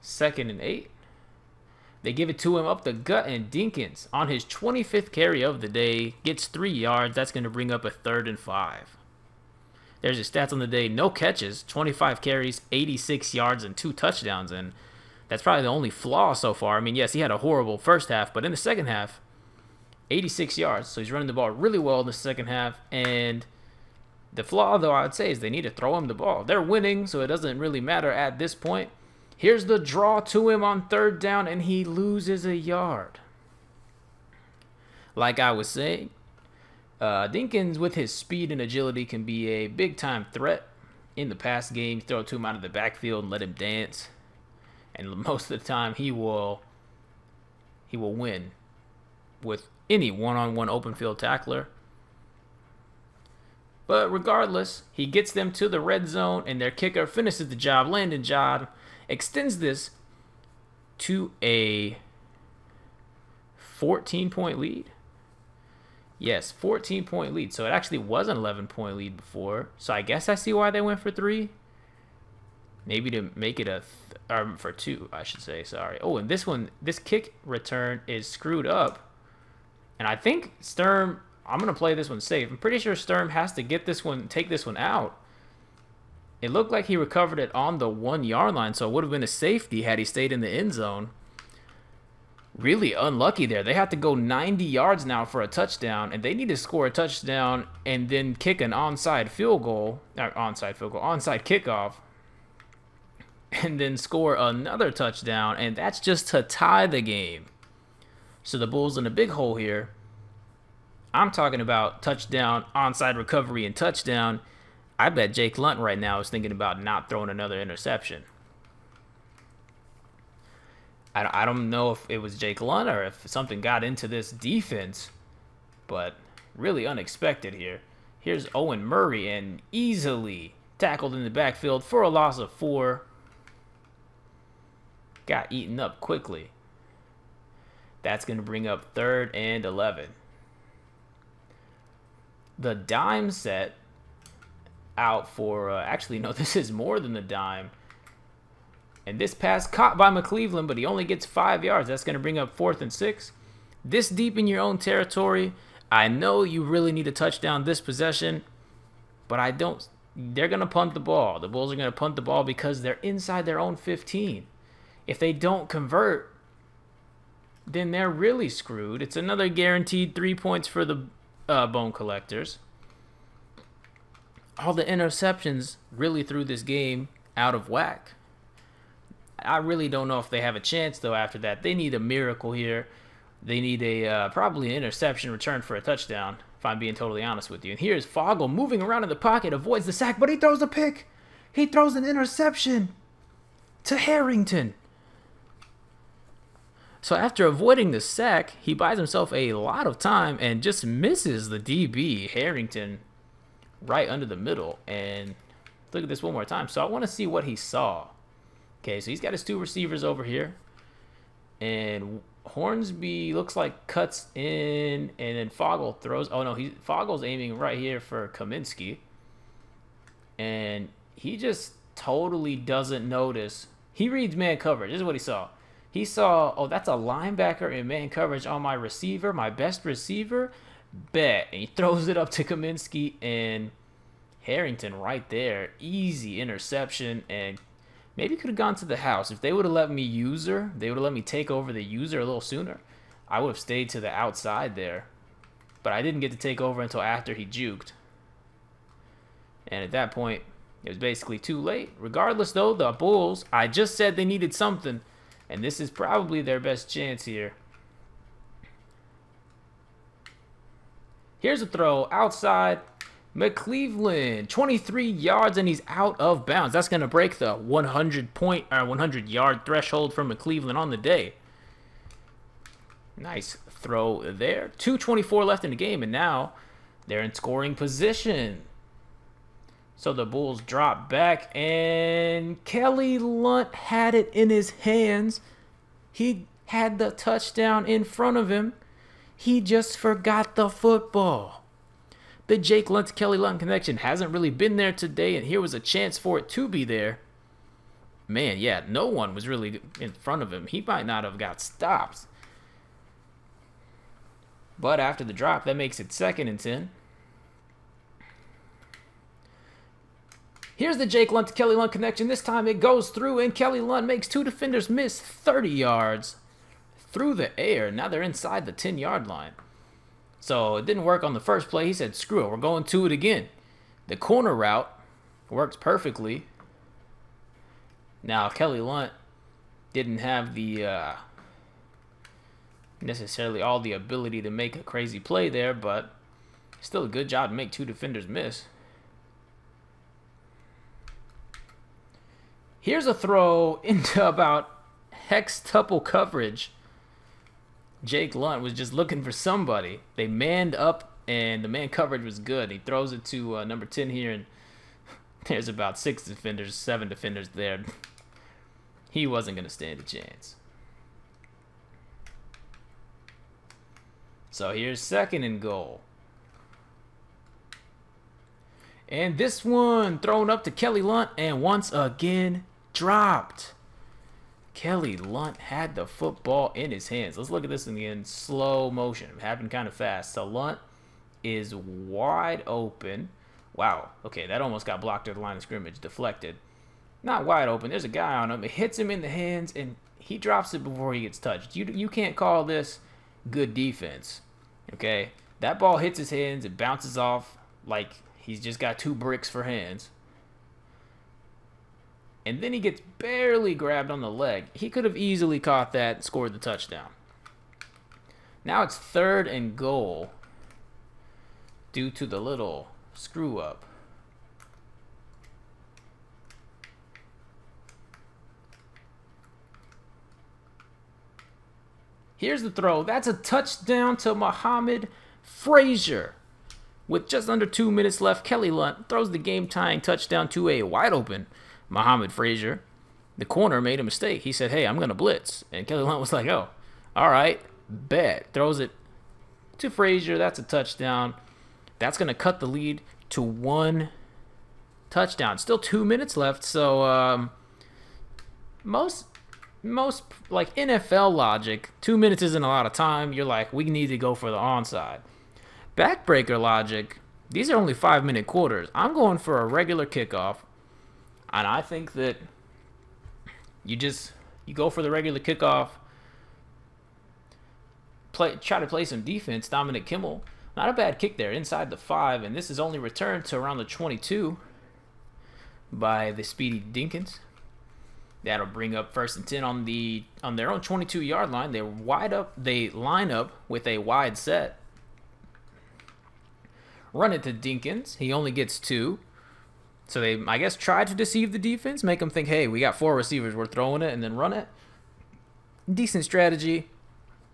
Second and 8. They give it to him up the gut, and Dinkins, on his 25th carry of the day, gets 3 yards. That's going to bring up a 3rd and 5. There's his stats on the day. No catches, 25 carries, 86 yards, and 2 touchdowns. And that's probably the only flaw so far. I mean, yes, he had a horrible first half, but in the second half, 86 yards. So he's running the ball really well in the second half. And the flaw, though, I would say, is they need to throw him the ball. They're winning, so it doesn't really matter at this point. Here's the draw to him on 3rd down, and he loses a yard. Like I was saying, Dinkins, with his speed and agility, can be a big-time threat in the pass game. Throw it to him out of the backfield and let him dance. And most of the time, he will win with any one-on-one open field tackler. But regardless, he gets them to the red zone, and their kicker finishes the job. Landon Jodd extends this to a 14-point lead. Yes, 14-point lead. So it actually was an 11-point lead before. So I guess I see why they went for 3. Maybe to make it for 2, I should say. Sorry. Oh, and this kick return is screwed up. And I think Sturm, I'm going to play this one safe. I'm pretty sure Sturm has to take this one out. It looked like he recovered it on the 1-yard line, so it would have been a safety had he stayed in the end zone. Really unlucky there. They have to go 90 yards now for a touchdown, and they need to score a touchdown and then kick an onside kickoff, and then score another touchdown, and that's just to tie the game. So the Bulls in a big hole here. I'm talking about touchdown, onside recovery, and touchdown. I bet Jake Lunt right now is thinking about not throwing another interception. I don't know if it was Jake Lunt or if something got into this defense, but really unexpected here. Here's Owen Murray, and easily tackled in the backfield for a loss of 4. Got eaten up quickly. That's going to bring up 3rd and 11. The dime set out for, actually, no, this is more than the dime. And this pass caught by McCleveland, but he only gets 5 yards. That's going to bring up 4th and 6. This deep in your own territory, I know you really need a touchdown this possession, but I don't. They're going to punt the ball. The Bulls are going to punt the ball because they're inside their own 15. If they don't convert, then they're really screwed. It's another guaranteed 3 points for the Bone Collectors. All the interceptions really threw this game out of whack. I really don't know if they have a chance, though, after that. They need a miracle here. They need a probably an interception return for a touchdown, if I'm being totally honest with you. And here's Fogel moving around in the pocket, avoids the sack, but he throws a pick. He throws an interception to Harrington. So after avoiding the sack, he buys himself a lot of time and just misses the DB, Harrington, right under the middle. And look at this one more time. So I want to see what he saw. Okay, so he's got his 2 receivers over here. And Hornsby looks like cuts in, and then Fogel throws. Oh, no, Fogel's aiming right here for Kaminsky. And he just totally doesn't notice. He reads man coverage. This is what he saw. He saw, oh, that's a linebacker in man coverage on my receiver, my best receiver. Bet. And he throws it up to Kaminsky, and Harrington right there. Easy interception, and maybe could have gone to the house. If they would have let me user, they would have let me take over the user a little sooner, I would have stayed to the outside there. But I didn't get to take over until after he juked. And at that point, it was basically too late. Regardless, though, the Bulls, I just said they needed something. And this is probably their best chance here. Here's a throw outside. McCleveland, 23 yards, and he's out of bounds. That's going to break the 100-yard threshold for McCleveland on the day. Nice throw there. 2:24 left in the game, and now they're in scoring position. So the Bulls drop back, and Kelly Lunt had it in his hands. He had the touchdown in front of him. He just forgot the football. The Jake Lunt to Kelly Lunt connection hasn't really been there today, and here was a chance for it to be there. Man, yeah, no one was really in front of him. He might not have got stopped. But after the drop, that makes it 2nd and 10. Here's the Jake Lunt to Kelly Lunt connection. This time it goes through, and Kelly Lunt makes 2 defenders miss 30 yards through the air. Now they're inside the 10-yard line. So it didn't work on the first play. He said, screw it, we're going to it again. The corner route works perfectly. Now, Kelly Lunt didn't have the necessarily all the ability to make a crazy play there, but still a good job to make 2 defenders miss. Here's a throw into about hextuple coverage. Jake Lunt was just looking for somebody. They manned up, and the man coverage was good. He throws it to number 10 here, and there's about 6 defenders, 7 defenders there. He wasn't going to stand a chance. So here's 2nd and goal. And this one thrown up to Kelly Lunt, and once again dropped. Kelly Lunt had the football in his hands. Let's look at this in slow motion. It happened kind of fast. So Lunt is wide open. Wow. Okay, that almost got blocked at the line of scrimmage. Deflected. Not wide open. There's a guy on him. It hits him in the hands, and he drops it before he gets touched. You can't call this good defense. Okay? That ball hits his hands. It bounces off like he's just got 2 bricks for hands. And then he gets barely grabbed on the leg. He could have easily caught that and scored the touchdown. Now it's 3rd and goal due to the little screw up. Here's the throw. That's a touchdown to Muhammad Frazier. With just under 2 minutes left, Kelly Lunt throws the game-tying touchdown to a wide-open Muhammad Frazier. The corner made a mistake. He said, hey, I'm going to blitz. And Kelly Lunt was like, oh, all right, bet. Throws it to Frazier. That's a touchdown. That's going to cut the lead to 1 touchdown. Still 2 minutes left, so most like NFL logic, 2 minutes isn't a lot of time. You're like, we need to go for the onside. Backbreaker logic, these are only 5-minute quarters. I'm going for a regular kickoff. And I think that you go for the regular kickoff, try to play some defense. Dominic Kimmel, not a bad kick there inside the 5, and this is only returned to around the 22 by the speedy Dinkins. That'll bring up 1st and 10 on their own 22-yard line. They line up with a wide set. Run it to Dinkins. He only gets 2. So they, I guess, tried to deceive the defense, make them think, hey, we got 4 receivers, we're throwing it, and then run it. Decent strategy,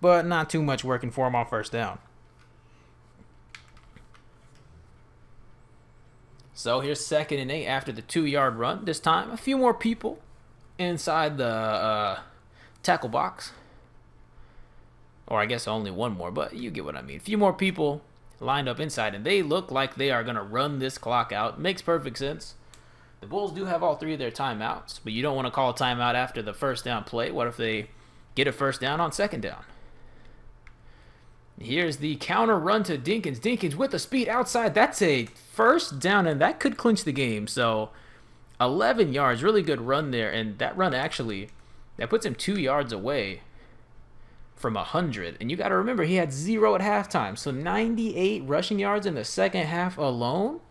but not too much working for them on 1st down. So here's 2nd and 8 after the 2-yard run. This time, a few more people inside the tackle box. Or I guess only 1 more, but you get what I mean. A few more people lined up inside, and they look like they are going to run this clock out. Makes perfect sense. The Bulls do have all 3 of their timeouts, but you don't want to call a timeout after the 1st down play. What if they get a 1st down on 2nd down? Here's the counter run to Dinkins. Dinkins with the speed outside. That's a 1st down, and that could clinch the game. So 11 yards, really good run there, and that run actually, that puts him 2 yards away from 100. And you got to remember, he had 0 at halftime. So 98 rushing yards in the 2nd half alone.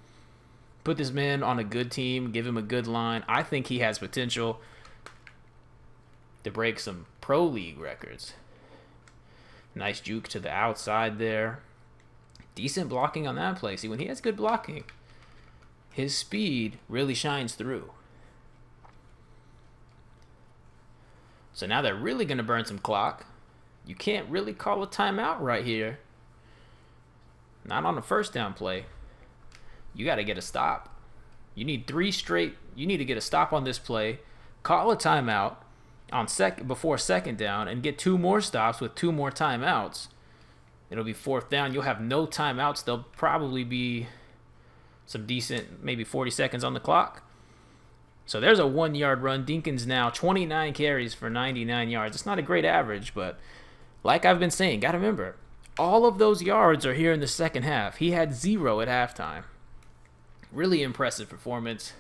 Put this man on a good team, give him a good line. I think he has potential to break some pro league records. Nice juke to the outside there. Decent blocking on that play. See, when he has good blocking, his speed really shines through. So now they're really going to burn some clock. You can't really call a timeout right here. Not on the 1st down play. You got to get a stop. You need 3 straight. You need to get a stop on this play. Call a timeout on before 2nd down and get 2 more stops with 2 more timeouts. It'll be 4th down. You'll have no timeouts. There'll probably be some decent, maybe 40 seconds on the clock. So there's a 1-yard run. Dinkins now 29 carries for 99 yards. It's not a great average, but like I've been saying, got to remember, all of those yards are here in the second half. He had 0 at halftime. Really impressive performance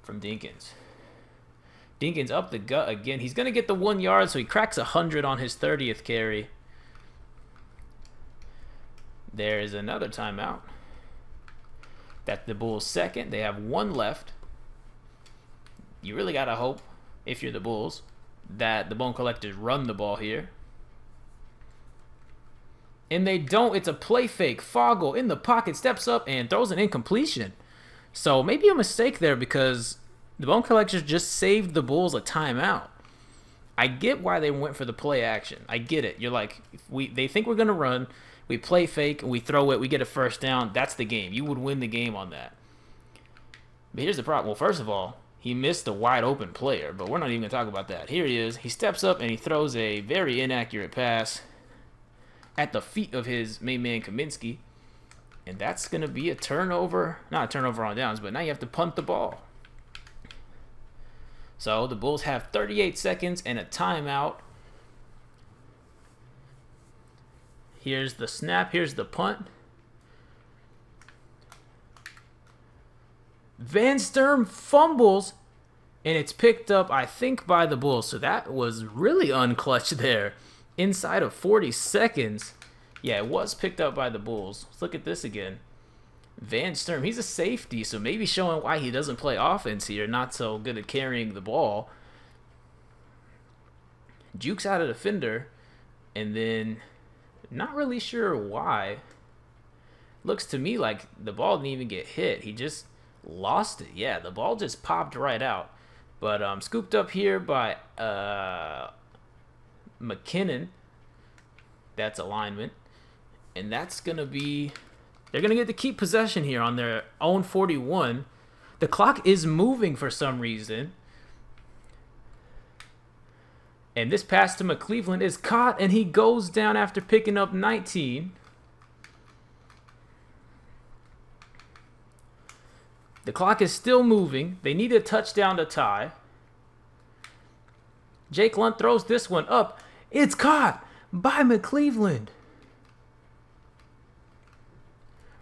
from Dinkins. Dinkins up the gut again. He's going to get the 1 yard, so he cracks 100 on his 30th carry. There is another timeout. That's the Bulls' second. They have 1 left. You really got to hope, if you're the Bulls, that the Bone Collectors run the ball here. And they don't. It's a play fake. Fogel in the pocket, steps up and throws an incompletion. So maybe a mistake there because the Bone Collectors just saved the Bulls a timeout. I get why they went for the play action. I get it. You're like, they think we're going to run. We play fake, we throw it, we get a 1st down. That's the game. You would win the game on that. But here's the problem. Well, first of all, he missed a wide open player, but we're not even going to talk about that. Here he is. He steps up and he throws a very inaccurate pass at the feet of his main man, Kaminsky. And that's going to be a turnover. Not a turnover on downs, but now you have to punt the ball. So the Bulls have 38 seconds and a timeout. Here's the snap. Here's the punt. Van Sturm fumbles, and it's picked up, I think, by the Bulls. So that was really unclutch there. Inside of 40 seconds. Yeah, it was picked up by the Bulls. Let's look at this again. Van Sturm, he's a safety, so maybe showing why he doesn't play offense here. Not so good at carrying the ball. Jukes out a defender, and then not really sure why. Looks to me like the ball didn't even get hit. He just lost it. Yeah, the ball just popped right out. But scooped up here by McKinnon. That's alignment. And that's going to be... They're going to get to keep possession here on their own 41. The clock is moving for some reason. And this pass to McCleveland is caught, and he goes down after picking up 19. The clock is still moving. They need a touchdown to tie. Jake Lunt throws this one up. It's caught by McCleveland.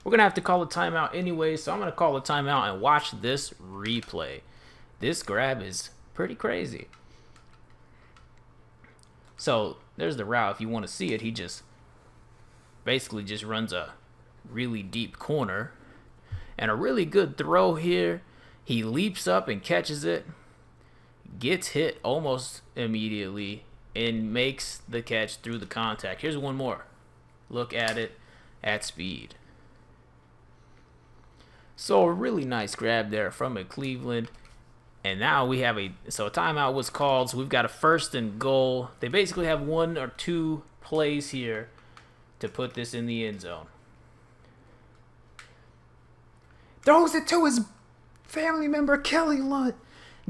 We're going to have to call a timeout anyway, so I'm going to call a timeout and watch this replay. This grab is pretty crazy. So there's the route. If you want to see it, he just basically just runs a really deep corner. And a really good throw here. He leaps up and catches it. Gets hit almost immediately and makes the catch through the contact. Here's one more. Look at it at speed. So a really nice grab there from Cleveland. And now we have a timeout was called, so we've got a 1st and goal. They basically have 1 or 2 plays here to put this in the end zone. Throws it to his family member, Kelly Lunt.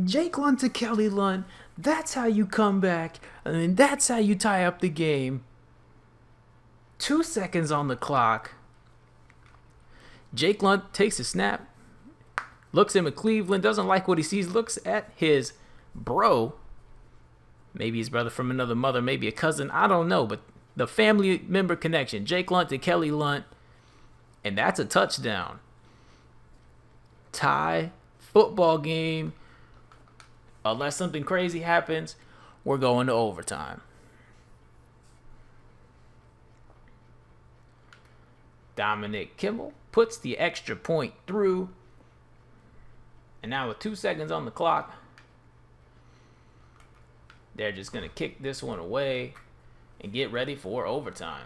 Jake Lunt to Kelly Lunt. That's how you come back. And that's how you tie up the game. 2 seconds on the clock. Jake Lunt takes a snap. Looks at McCleveland. Doesn't like what he sees. Looks at his bro. Maybe his brother from another mother. Maybe a cousin. I don't know. But the family member connection. Jake Lunt to Kelly Lunt. And that's a touchdown. Tie. Football game. Unless something crazy happens, we're going to overtime. Dominic Kimmel puts the extra point through. And now with 2 seconds on the clock, they're just going to kick this one away and get ready for overtime.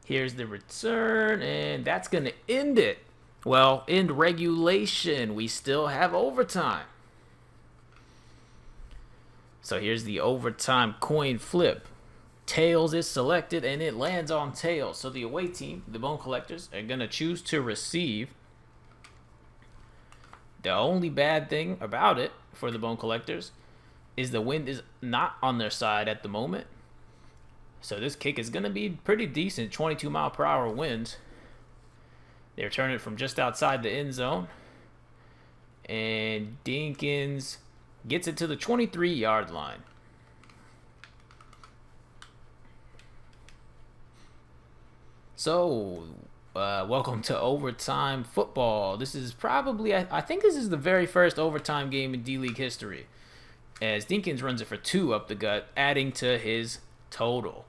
Here's the return, and that's going to end it. Well, end regulation. We still have overtime. So here's the overtime coin flip. Tails is selected, and it lands on tails. So the away team, the Bone Collectors, are going to choose to receive. The only bad thing about it for the Bone Collectors is the wind is not on their side at the moment. So this kick is going to be pretty decent, 22-mile-per-hour winds. They return it from just outside the end zone. And Dinkins gets it to the 23-yard line. So, welcome to overtime football. This is probably, I think this is the very first overtime game in D-League history, as Dinkins runs it for 2 up the gut, adding to his total.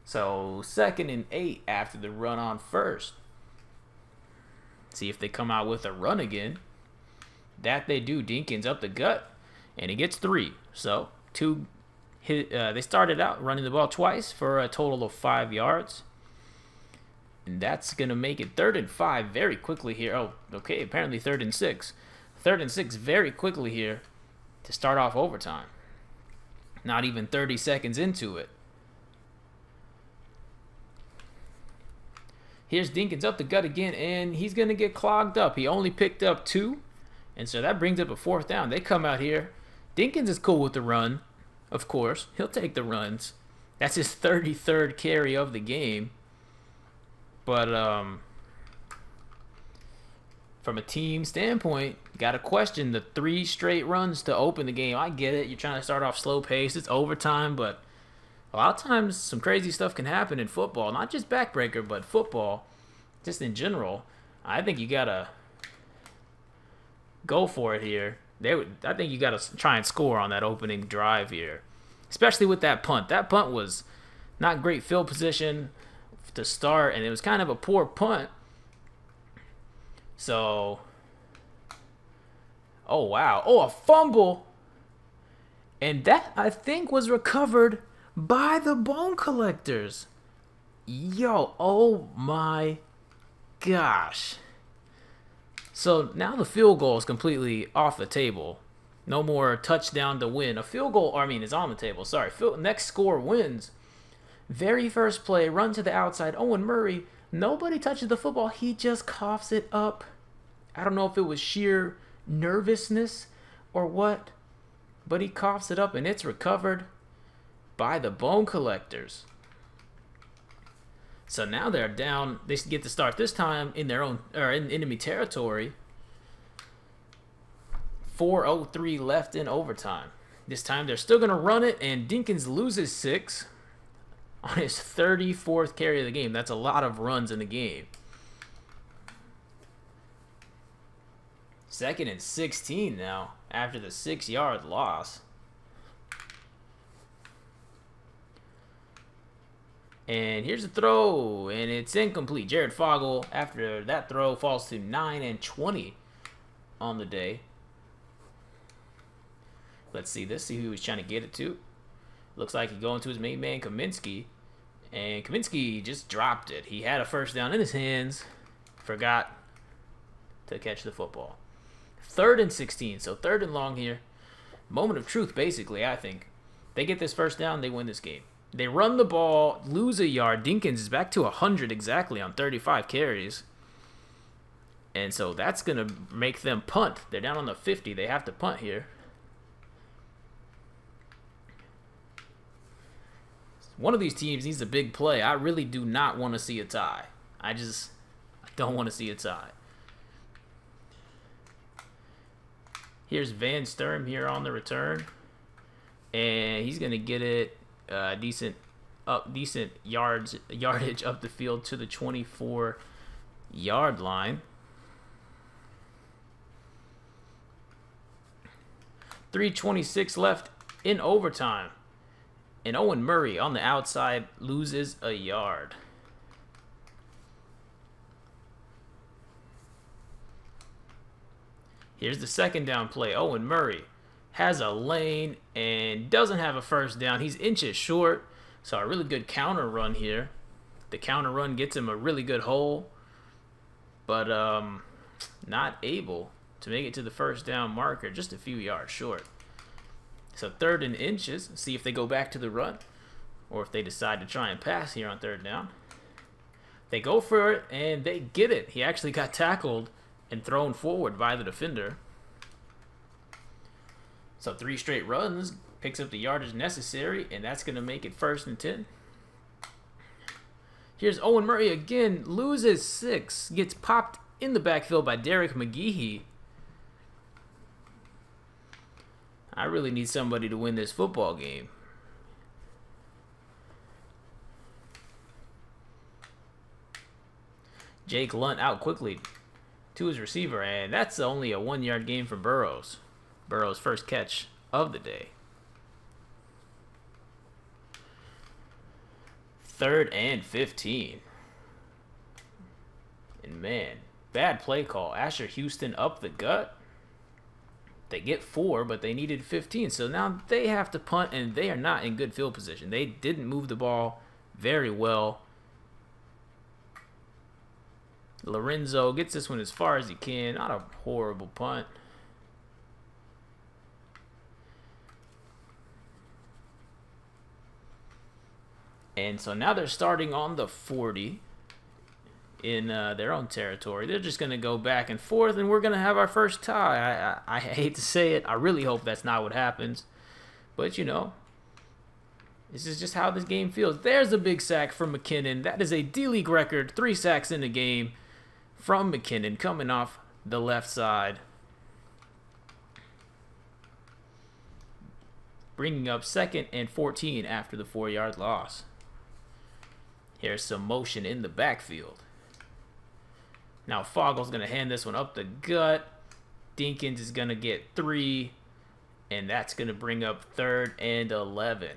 So 2nd and 8 after the run on first. See if they come out with a run again. That they do. Dinkins up the gut, and he gets 3. So they started out running the ball twice for a total of 5 yards. And that's going to make it 3rd and 5 very quickly here. Oh, okay, apparently 3rd and 6. 3rd and 6 very quickly here to start off overtime. Not even 30 seconds into it. Here's Dinkins up the gut again, and he's going to get clogged up. He only picked up 2, and so that brings up a 4th down. They come out here. Dinkins is cool with the run, of course. He'll take the runs. That's his 33rd carry of the game. But from a team standpoint, got to question the 3 straight runs to open the game. I get it. You're trying to start off slow pace. It's overtime, but a lot of times some crazy stuff can happen in football. Not just backbreaker, but football, just in general. I think you got to go for it here. I think you got to try and score on that opening drive here, especially with that punt. That punt was not great field position to start, and it was kind of a poor punt. So, oh wow, oh, a fumble, and that I think was recovered by the Bone Collectors. Yo, oh my gosh. So now the field goal is completely off the table. No more touchdown to win. A field goal, I mean, is on the table. Sorry. Next score wins. Very first play, run to the outside. Owen Murray, nobody touches the football. He just coughs it up. I don't know if it was sheer nervousness or what, but he coughs it up, and it's recovered by the Bone Collectors. So now they're down. They get to start this time in their own, or in enemy territory. 4:03 left in overtime. This time they're still going to run it, and Dinkins loses 6 on his 34th carry of the game. That's a lot of runs in the game. 2nd and 16 now after the 6-yard loss. And here's a throw, and it's incomplete. Jared Fogel, after that throw, falls to 9 and 20 on the day. Let's see this, see who he was trying to get it to. Looks like he going to his main man, Kaminsky. And Kaminsky just dropped it. He had a first down in his hands, forgot to catch the football. 3rd and 16, so 3rd and long here. Moment of truth, basically, I think. They get this first down, they win this game. They run the ball, lose a yard. Dinkins is back to 100 exactly on 35 carries. And so that's going to make them punt. They're down on the 50. They have to punt here. One of these teams needs a big play. I really do not want to see a tie. I don't want to see a tie. Here's Van Sturm here on the return. And he's going to get it decent yardage up the field to the 24-yard line. 3:26 left in overtime. And Owen Murray on the outside loses a yard. Here's the 2nd down play. Owen Murray has a lane and doesn't have a first down. He's inches short, so a really good counter run here. The counter run gets him a really good hole, but not able to make it to the first down marker, just a few yards short. So 3rd and inches. See if they go back to the run or if they decide to try and pass here on 3rd down. They go for it, and they get it. He actually got tackled and thrown forward by the defender. So 3 straight runs, picks up the yardage necessary, and that's going to make it 1st and 10. Here's Owen Murray again, loses 6, gets popped in the backfield by Derek McGehee. I really need somebody to win this football game. Jake Lunt out quickly to his receiver, and that's only a 1-yard gain for Burrows. Burrows' first catch of the day. 3rd and 15. And man, bad play call. Asher Houston up the gut. They get 4, but they needed 15. So now they have to punt, and they are not in good field position. They didn't move the ball very well. Lorenzo gets this one as far as he can. Not a horrible punt. And so now they're starting on the 40 in their own territory. They're just going to go back and forth, and we're going to have our first tie. I hate to say it. I really hope that's not what happens. But, you know, this is just how this game feels. There's a big sack from McKinnon. That is a D-League record. 3 sacks in the game from McKinnon coming off the left side. Bringing up 2nd and 14 after the 4-yard loss. Here's some motion in the backfield. Now Foggle's going to hand this one up the gut. Dinkins is going to get 3. And that's going to bring up 3rd and 11.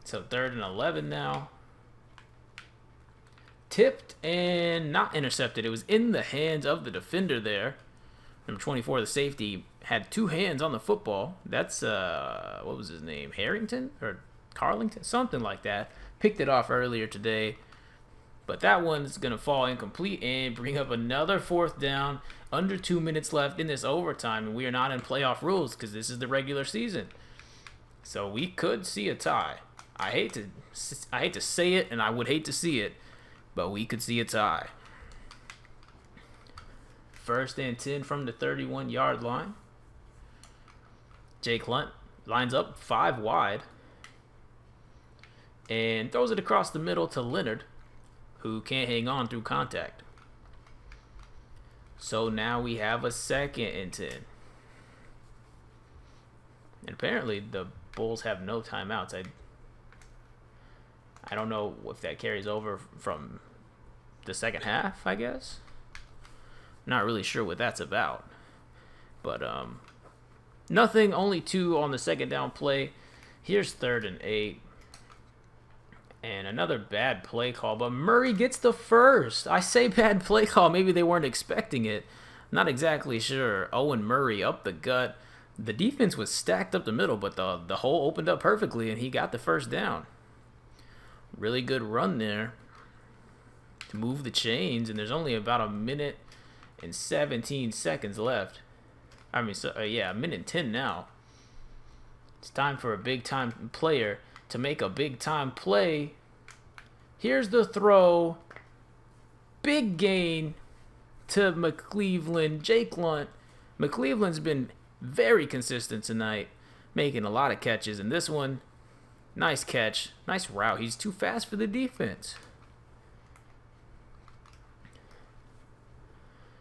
So 3rd and 11 now. Tipped and not intercepted. It was in the hands of the defender there. Number 24, the safety, had 2 hands on the football. That's, what was his name? Harrington? Or Carlington? Something like that. Picked it off earlier today. But that one's going to fall incomplete and bring up another 4th down. Under 2 minutes left in this overtime. And we are not in playoff rules because this is the regular season. So we could see a tie. I hate to say it, and I would hate to see it, but we could see a tie. 1st and 10 from the 31-yard line. Jake Lunt lines up 5 wide and throws it across the middle to Leonard, who can't hang on through contact. So now we have a 2nd and 10. And apparently the Bulls have no timeouts. I don't know if that carries over from the second half, I guess. Not really sure what that's about. But nothing, only 2 on the 2nd down play. Here's 3rd and 8. And another bad play call, but Murray gets the first. I say bad play call, maybe they weren't expecting it. Not exactly sure. Owen Murray up the gut. The defense was stacked up the middle, but the hole opened up perfectly, and he got the first down. Really good run there to move the chains, and there's only about 1 minute and 17 seconds left. I mean, so, yeah, 1 minute and 10 now. It's time for a big-time player to make a big-time play. Here's the throw. Big gain to McClelland. Jake Lunt. McClelland's been very consistent tonight, making a lot of catches. And this one, nice catch. Nice route. He's too fast for the defense.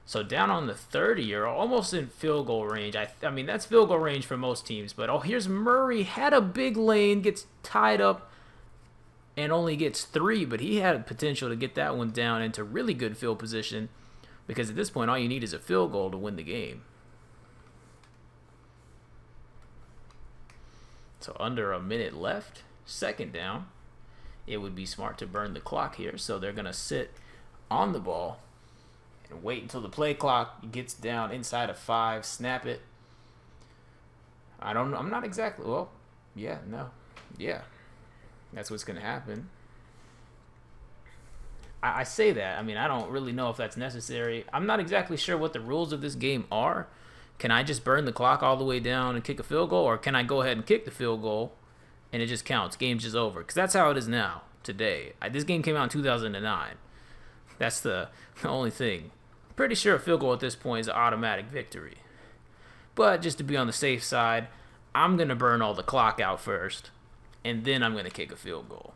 So down on the 30, you're almost in field goal range. I mean, that's field goal range for most teams. But, oh, here's Murray. Had a big lane, gets tied up, and only gets 3. But he had potential to get that one down into really good field position. Because at this point, all you need is a field goal to win the game. So under 1 minute left, 2nd down. It would be smart to burn the clock here. So they're going to sit on the ball and wait until the play clock gets down inside of 5. Snap it. I'm not exactly, well, yeah, no. Yeah. That's what's going to happen. I say that. I mean, I don't really know if that's necessary. I'm not exactly sure what the rules of this game are. Can I just burn the clock all the way down and kick a field goal, or can I go ahead and kick the field goal and it just counts? Game's just over. Because that's how it is now, today. This game came out in 2009. That's the only thing. I'm pretty sure a field goal at this point is an automatic victory. But just to be on the safe side, I'm going to burn all the clock out first, and then I'm going to kick a field goal.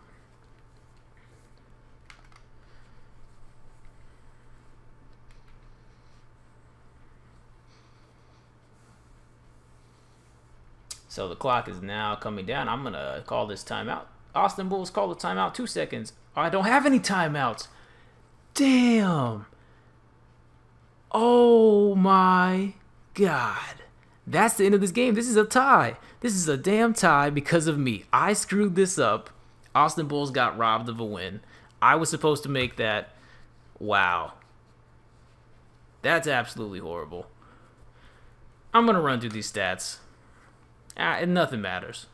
So the clock is now coming down. I'm going to call this timeout. Austin Bulls call the timeout. 2 seconds. I don't have any timeouts. Damn. Oh my God. That's the end of this game. This is a tie. This is a damn tie because of me. I screwed this up. Austin Bulls got robbed of a win. I was supposed to make that. Wow. That's absolutely horrible. I'm going to run through these stats. And nothing matters.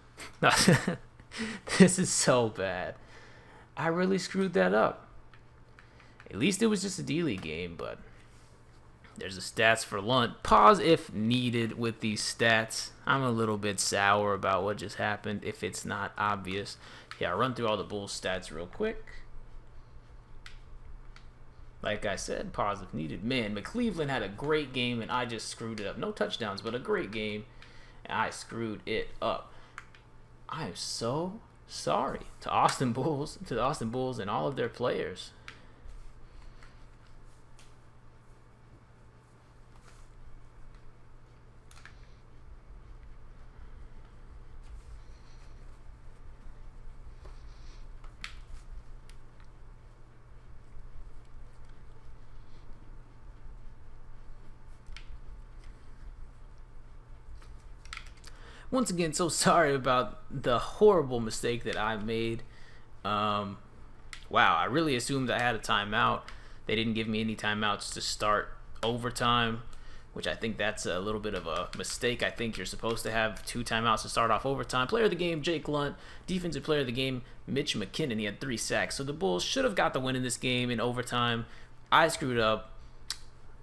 This is so bad. I really screwed that up. At least it was just a D-League game, but there's the stats for Lunt. Pause if needed with these stats. I'm a little bit sour about what just happened if it's not obvious. Yeah, I'll run through all the Bulls stats real quick. Like I said, pause if needed. Man, McCleveland had a great game and I just screwed it up. No touchdowns, but a great game. I screwed it up. I am so sorry to Austin Bulls, and all of their players. Once again, so sorry about the horrible mistake that I made. Wow, I really assumed I had a timeout. They didn't give me any timeouts to start overtime, which I think that's a little bit of a mistake. I think you're supposed to have 2 timeouts to start off overtime. Player of the game, Jake Lunt. Defensive player of the game, Mitch McKinnon. He had 3 sacks. So the Bulls should have got the win in this game in overtime. I screwed up.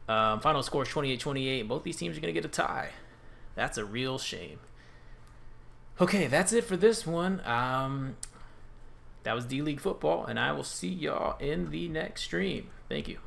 Final score is 28-28. Both these teams are going to get a tie. That's a real shame. Okay, that's it for this one. That was D-League football, and I will see y'all in the next stream. Thank you.